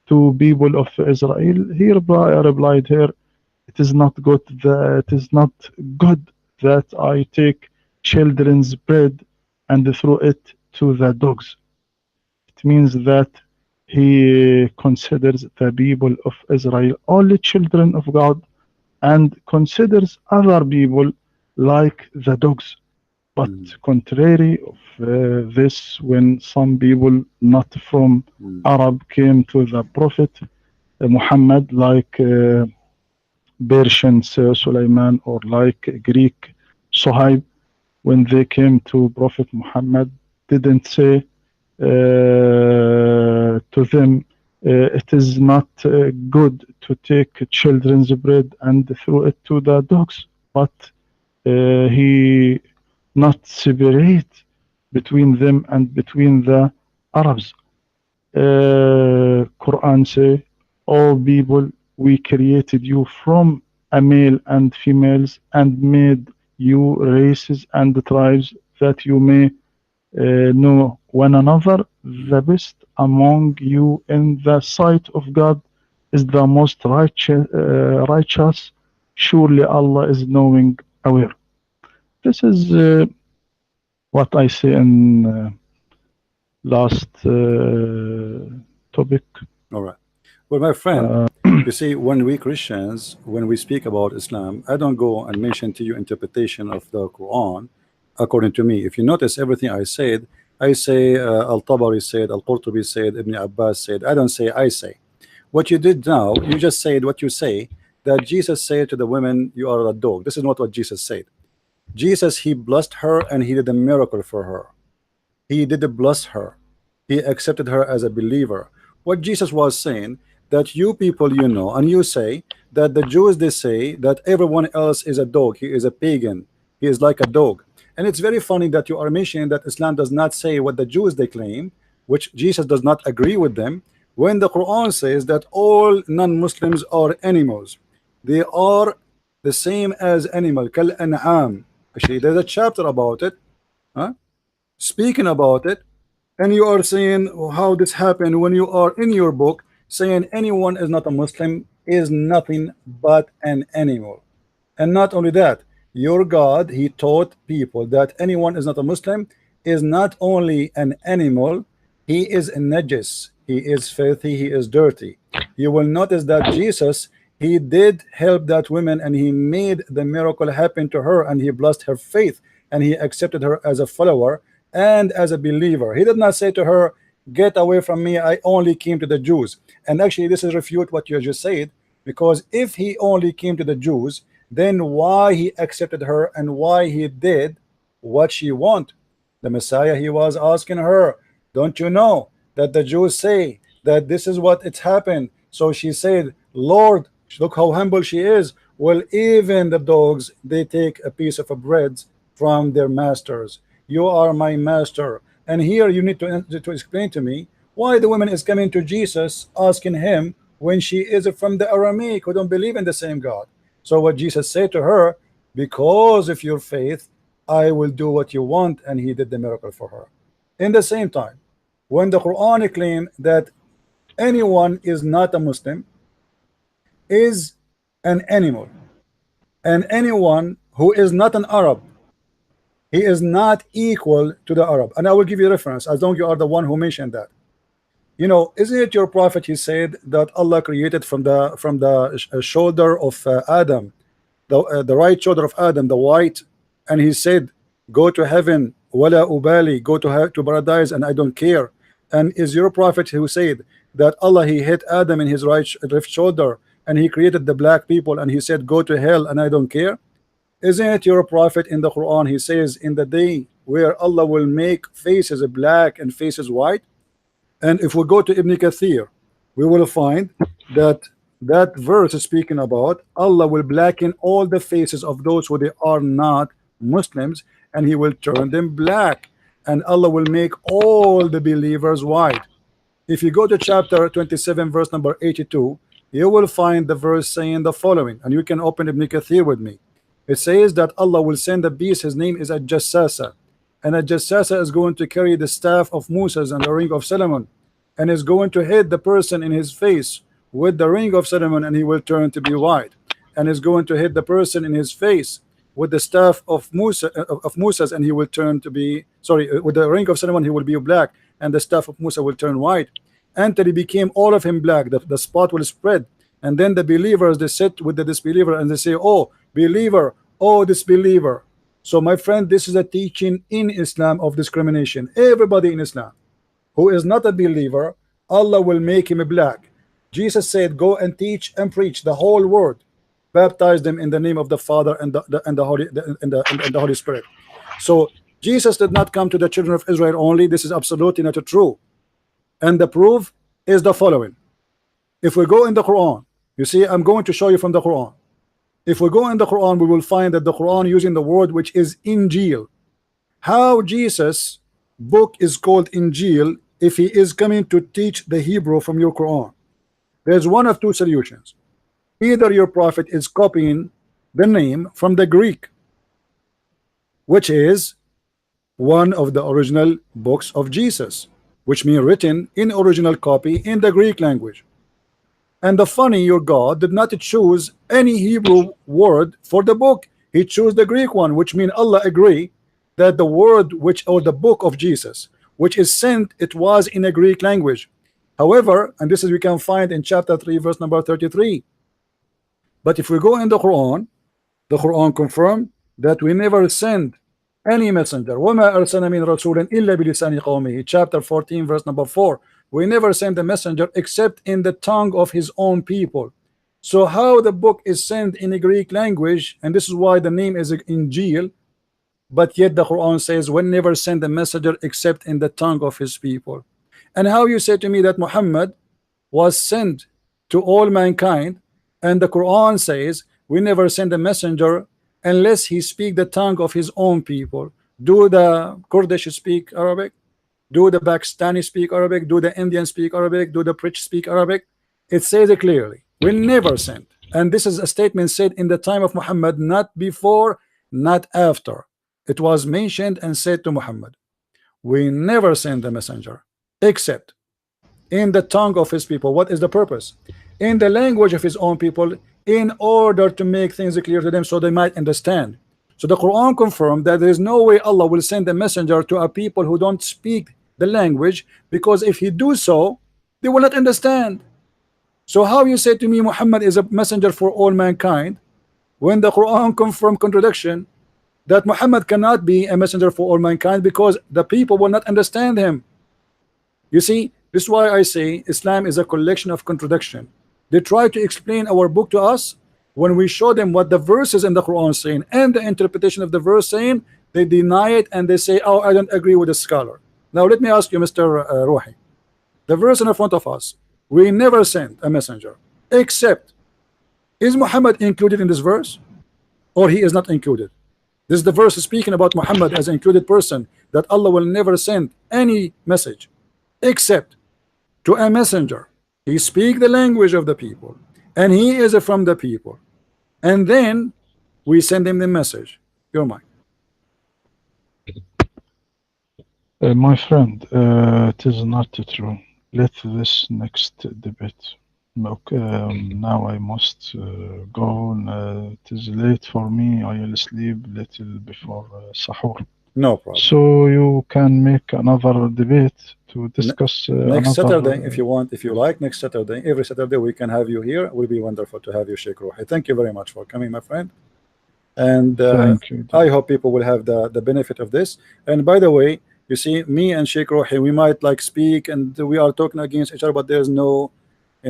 to people of Israel. He replied her, it is not good that it is not good that I take children's bread and throw it to the dogs. It means that he considers the people of Israel only children of God and considers other people like the dogs. But Mhm. contrary of this, when some people not from Mhm. Arab came to the Prophet Muhammad, like Persian Suleiman or like Greek Sohaib, when they came to Prophet Muhammad, didn't say to them, it is not good to take children's bread and throw it to the dogs, but he not separate between them and between the Arabs. Quran say, "O people, we created you from a male and females and made you races and tribes that you may know one another. The best among you in the sight of God is the most righteous. Surely Allah is knowing, aware." This is what I say in last topic. All right. Well, my friend, Uh, you see, when we Christians, when we speak about Islam, I don't go and mention to you interpretation of the Quran according to me. If you notice everything I say Al-Tabari said, Al-Qurtubi said, Ibn Abbas said. I don't say I say. What you did now, you just said what you say, that Jesus said to the women, you are a dog. This is not what Jesus said. Jesus, he blessed her and he did a miracle for her. He did bless her. He accepted her as a believer. What Jesus was saying, that you people, you know, and you say that the Jews, they say that everyone else is a dog. He is a pagan. He is like a dog. And it's very funny that you are mentioning that Islam does not say what the Jews they claim, which Jesus does not agree with them, when the Quran says that all non-Muslims are animals. They are the same as animal, kal an'am. Actually, there's a chapter about it, huh? Speaking about it, and you are saying how this happened when you are in your book saying anyone is not a Muslim is nothing but an animal. And not only that, your God, he taught people that anyone is not a Muslim is not only an animal, he is a najis, he is filthy, he is dirty. You will notice that Jesus, he did help that woman and he made the miracle happen to her and he blessed her faith and he accepted her as a follower and as a believer. He did not say to her, get away from me, I only came to the Jews. And actually this is refute what you just said, because if he only came to the Jews, then why he accepted her and why he did what she want? The Messiah, he was asking her, don't you know that the Jews say that this is what it's happened? So she said, Lord, look how humble she is. Well, even the dogs, they take a piece of a bread from their masters. You are my master. And here you need to explain to me why the woman is coming to Jesus asking him when she is from the Aramaic who don't believe in the same God. So what Jesus said to her, because of your faith, I will do what you want, and he did the miracle for her. In the same time, when the Quran claim that anyone is not a Muslim is an animal, and anyone who is not an Arab, he is not equal to the Arab. And I will give you a reference, as long as you are the one who mentioned that. You know, isn't it your prophet? He said that Allah created from the shoulder of Adam, the right shoulder of Adam, the white, and he said, "Go to heaven, wala ubali, go to paradise, and I don't care." And is your prophet who said that Allah he hit Adam in his left shoulder, and he created the black people, and he said, "Go to hell, and I don't care"? Isn't it your prophet in the Quran? He says, in the day where Allah will make faces black and faces white. And if we go to Ibn Kathir, we will find that that verse is speaking about Allah will blacken all the faces of those who they are not Muslims, and he will turn them black, and Allah will make all the believers white. If you go to chapter 27 verse number 82, you will find the verse saying the following, and you can open Ibn Kathir with me. It says that Allah will send a beast, his name is a Jassasa, and a Jassasa is going to carry the staff of Moses and the ring of Solomon, and is going to hit the person in his face with the ring of Solomon, and he will turn to be white, and is going to hit the person in his face with the staff of Moses, and he will turn to be, sorry, with the ring of Solomon he will be black, and the staff of Musa will turn white, until he became all of him black. The spot will spread, and then the believers, they sit with the disbeliever and they say, "Oh believer, oh disbeliever." So my friend, this is a teaching in Islam of discrimination. Everybody in Islam who is not a believer, Allah will make him black. Jesus said, "Go and teach and preach the whole world, baptize them in the name of the Father and the Holy Spirit." So Jesus did not come to the children of Israel only. This is absolutely not true. And the proof is the following. If we go in the Quran, you see, I'm going to show you from the Quran. If we go in the Quran, we will find that the Quran using the word which is Injil. How Jesus book is called Injil if he is coming to teach the Hebrew from your Quran? There's one of two solutions. Either your prophet is copying the name from the Greek, which is one of the original books of Jesus, which mean written in original copy in the Greek language. And the funny, your God did not choose any Hebrew word for the book. He chose the Greek one, which mean Allah agree that the word which, or the book of Jesus, which is sent, it was in a Greek language. However, and this is we can find in chapter 3 verse number 33. But if we go in the Quran confirm that we never send any messenger. وَمَا أَرْسَلْنَا مِن رَسُولٍ إِلَّا بِلِسَانِ قَوْمِهِ. Chapter 14 verse number 4. We never send a messenger except in the tongue of his own people. So how the book is sent in a Greek language, and this is why the name is Injil, but yet the Quran says we never send a messenger except in the tongue of his people. And how you say to me that Muhammad was sent to all mankind, and the Quran says we never send a messenger unless he speak the tongue of his own people. Do the Kurdish speak Arabic? Do the Pakistani speak Arabic? Do the Indian speak Arabic? Do the British speak Arabic? It says it clearly. We never sent. And this is a statement said in the time of Muhammad, not before, not after. It was mentioned and said to Muhammad, we never send a messenger except in the tongue of his people. What is the purpose? In the language of his own people, in order to make things clear to them so they might understand. So the Quran confirmed that there is no way Allah will send a messenger to a people who don't speak the language, because if he do so, they will not understand. So how you say to me Muhammad is a messenger for all mankind, when the Quran confirmed contradiction, that Muhammad cannot be a messenger for all mankind because the people will not understand him. You see, this is why I say Islam is a collection of contradiction. They try to explain our book to us. When we show them what the verses in the Quran saying and the interpretation of the verse saying, they deny it and they say, oh, I don't agree with the scholar. Now let me ask you, Mr. Rohi, the verse in front of us, we never sent a messenger except, is Muhammad included in this verse or he is not included? This is the verse speaking about Muhammad as an included person, that Allah will never send any message except to a messenger. He speak the language of the people and he is from the people, and then we send him the message. Your mind. My friend, it is not true. let this next debate. Okay, now I must go. It is late for me. I will sleep little before sahur. No problem. So you can make another debate to N discuss Next another. Saturday, if you want, if you like, next Saturday, every Saturday we can have you here. It will be wonderful to have you, Sheikh Rohi. Thank you very much for coming, my friend. And Thank you. I hope people will have the benefit of this. And by the way, you see, me and Sheikh Rohi, we might like speak and we are talking against each other, but there's no, I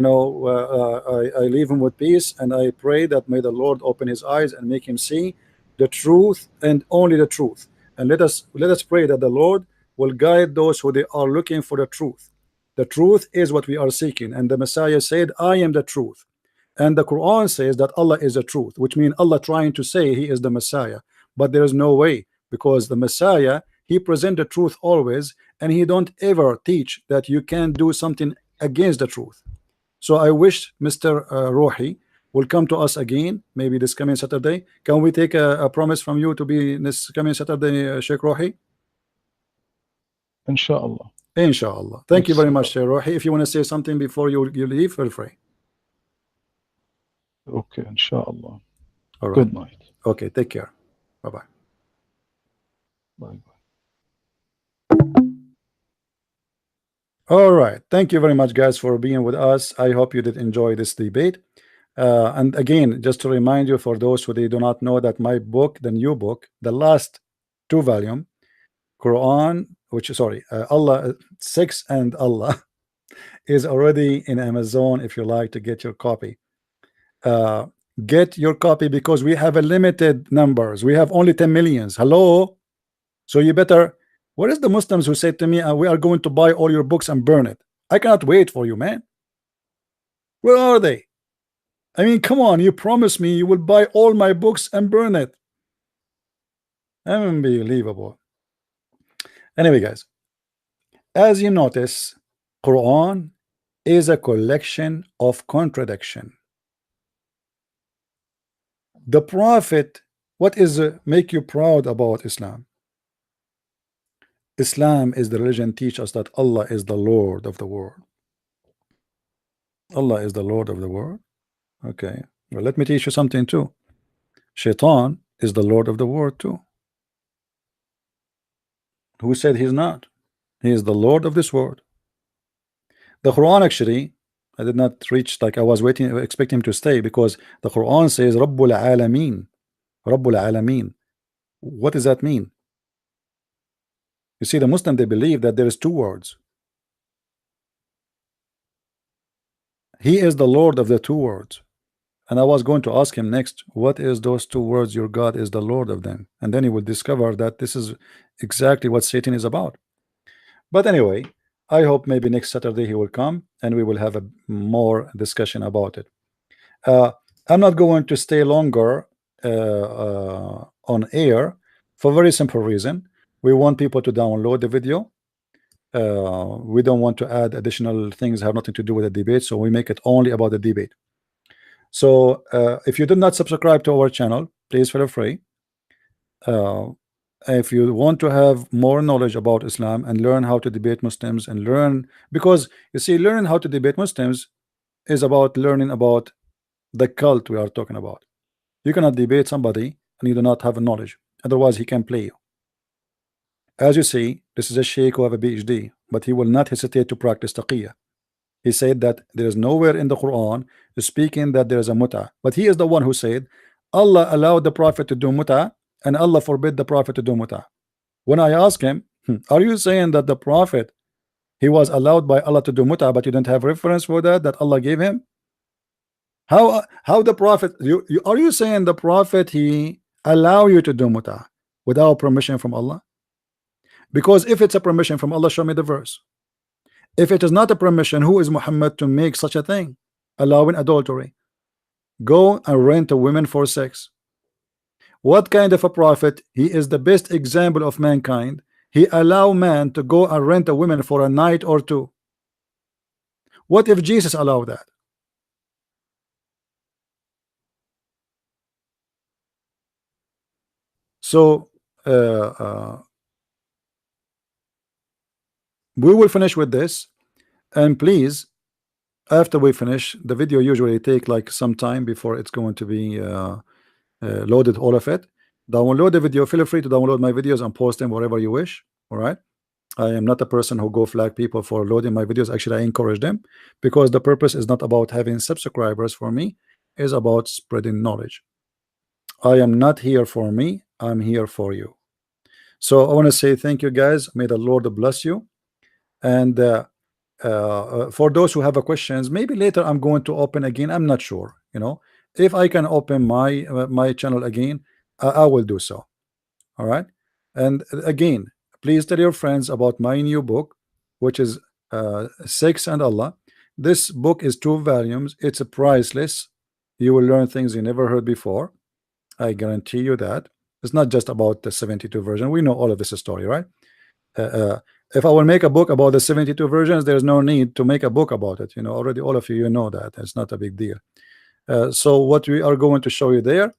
leave him with peace, and I pray that may the Lord open his eyes and make him see the truth and only the truth. And let us pray that the Lord will guide those who they are looking for the truth. The truth is what we are seeking, and the Messiah said, I am the truth. And the Quran says that Allah is the truth, which means Allah trying to say He is the Messiah. But there is no way, because the Messiah, He present the truth always, and He don't ever teach that you can do something against the truth. So I wish Mr. Rohi will come to us again, maybe this coming Saturday. Can we take a promise from you to be this coming Saturday, Sheikh Rohi? Inshallah. Inshallah. Thank you Next very much, Saturday. Sheikh Rohi. If you want to say something before you leave, feel free. Okay, inshallah. All right. Good night. Okay, take care. Bye-bye. Bye. All right. Thank you very much, guys, for being with us. I hope you did enjoy this debate. And again, just to remind you, for those who they do not know, that my book, the new book, the last two volume, Quran, which sorry, Allah 6 and Allah, is already in Amazon. If you like to get your copy, uh, get your copy, because we have a limited numbers. We have only 10 millions. Hello, so you better. What is the Muslims who say to me, we are going to buy all your books and burn it? I cannot wait for you, man. Where are they? I mean, come on, you promised me you will buy all my books and burn it. Unbelievable. Anyway, guys, as you notice, Quran is a collection of contradiction. The Prophet, what is make you proud about Islam? Islam is the religion teach us that Allah is the Lord of the world. Allah is the Lord of the world. Okay, well, let me teach you something too. Shaitan is the Lord of the world too. Who said he's not? He is the Lord of this world. The Quran, actually, I did not reach, like I was waiting, expecting him to stay, because the Quran says Rabbul Alameen. Rabbul Alameen. What does that mean? You see, the Muslim, they believe that there is two words. He is the Lord of the two words. And I was going to ask him next, what is those two words? Your God is the Lord of them. And then he will discover that this is exactly what Satan is about. But anyway, I hope maybe next Saturday he will come and we will have a more discussion about it. I'm not going to stay longer on air for a very simple reason. We want people to download the video. We don't want to add additional things that have nothing to do with the debate, so we make it only about the debate. So if you did not subscribe to our channel, please feel free. If you want to have more knowledge about Islam and learn how to debate Muslims and learn, because you see, learn how to debate Muslims is about learning about the cult we are talking about. You cannot debate somebody and you do not have knowledge, otherwise he can play you. As you see, this is a sheikh who have a PhD, but he will not hesitate to practice taqiyya. He said that there is nowhere in the Quran speaking that there is a muta, but he is the one who said Allah allowed the Prophet to do muta and Allah forbid the Prophet to do muta. When I ask him, are you saying that the Prophet, he was allowed by Allah to do muta, but you don't have reference for that Allah gave him? How the Prophet, are you saying the Prophet, he allow you to do muta without permission from Allah? Because if it's a permission from Allah, show me the verse. If it is not a permission, who is Muhammad to make such a thing, allowing adultery? Go and rent a woman for sex. What kind of a prophet? He is the best example of mankind. He allow man to go and rent a woman for a night or two. What if Jesus allowed that? So we will finish with this. And please, after we finish the video, usually take like some time before it's going to be loaded, all of it. Download the video. Feel free to download my videos and post them wherever you wish. All right. I am not a person who go flag people for loading my videos. Actually, I encourage them, because the purpose is not about having subscribers for me, is about spreading knowledge. I am not here for me, I'm here for you. So I want to say thank you, guys. May the Lord bless you. And for those who have a questions, maybe later I'm going to open again. I'm not sure, if I can open my channel again, I will do so. All right. And again, please tell your friends about my new book, which is Sex and Allah. This book is 2 volumes. It's a priceless. You will learn things you never heard before. I guarantee you that. It's not just about the 72 version. We know all of this story, right? Uh, uh, if I will make a book about the 72 versions, there's no need to make a book about it. Already all of you know that. It's not a big deal. So what we are going to show you there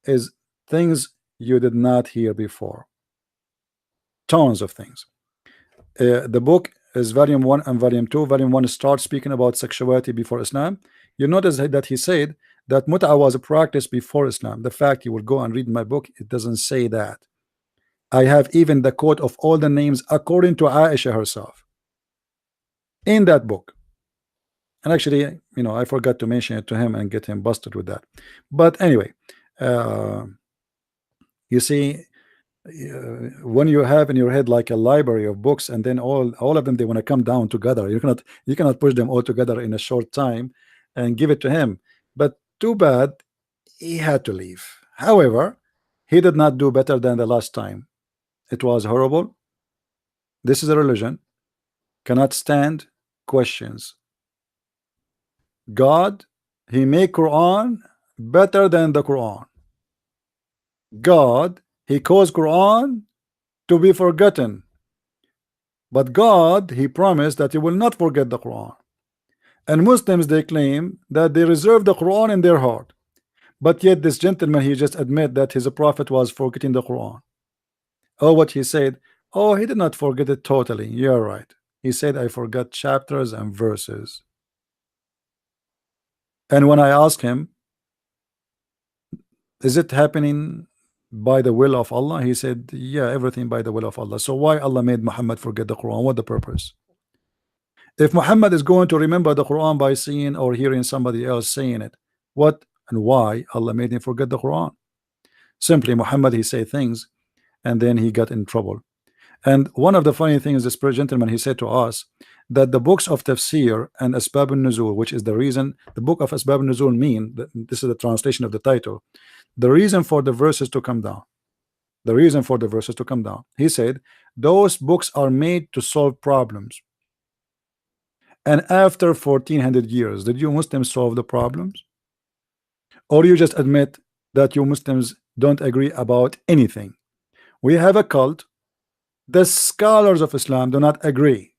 is things you did not hear before. Tons of things. The book is volume 1 and volume 2. Volume 1 starts speaking about sexuality before Islam. You notice that he said that mut'a was a practice before Islam. The fact you will go and read my book, it doesn't say that. I have even the quote of all the names according to Aisha herself in that book. And actually, I forgot to mention it to him and get him busted with that. But anyway, you see, when you have in your head like a library of books, and then all of them, they want to come down together. You cannot push them all together in a short time and give it to him. But too bad, he had to leave. However, he did not do better than the last time. It was horrible. This is a religion, cannot stand questions. God, he made Quran better than the Quran. God, he caused Quran to be forgotten. But God, he promised that he will not forget the Quran. And Muslims, they claim that they reserve the Quran in their heart. But yet this gentleman, he just admit that his prophet was forgetting the Quran. Oh, what he said, oh, he did not forget it totally. You're right. He said, I forgot chapters and verses. And when I asked him, is it happening by the will of Allah? He said, yeah, everything by the will of Allah. So why Allah made Muhammad forget the Quran? What the purpose? If Muhammad is going to remember the Quran by seeing or hearing somebody else saying it, what and why Allah made him forget the Quran? Simply, Muhammad, he said things and then he got in trouble. And one of the funny things, this gentleman, he said to us that the books of tafsir and asbab al-nuzul, which is the reason, the book of asbab al-nuzul mean, this is the translation of the title, the reason for the verses to come down. The reason for the verses to come down. He said, those books are made to solve problems. And after 1400 years, did you Muslims solve the problems? Or you just admit that you Muslims don't agree about anything? We have a cult. The scholars of Islam do not agree,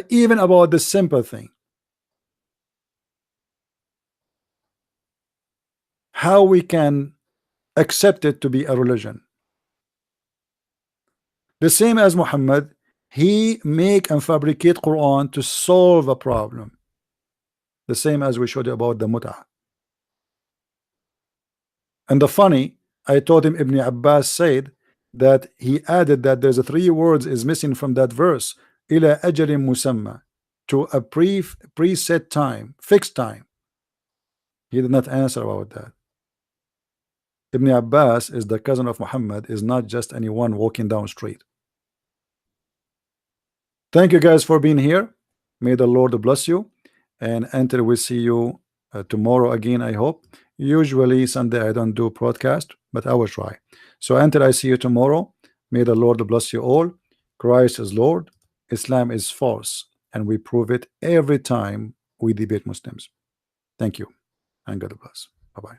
even about the simple thing. How we can accept it to be a religion? The same as Muhammad, he make and fabricate Quran to solve a problem. The same as we showed you about the mut'ah. And the funny, I told him Ibn Abbas said that he added that there's a 3 words is missing from that verse, ila ajalin musamma, to a preset time, fixed time. He did not answer about that. Ibn Abbas is the cousin of Muhammad, is not just anyone walking down street. Thank you guys for being here. May the Lord bless you, and until we see you tomorrow again, I hope. Usually Sunday I don't do broadcast, but I will try. So until I see you tomorrow, may the Lord bless you all. Christ is Lord, Islam is false, and we prove it every time we debate Muslims. Thank you, and God bless. Bye-bye.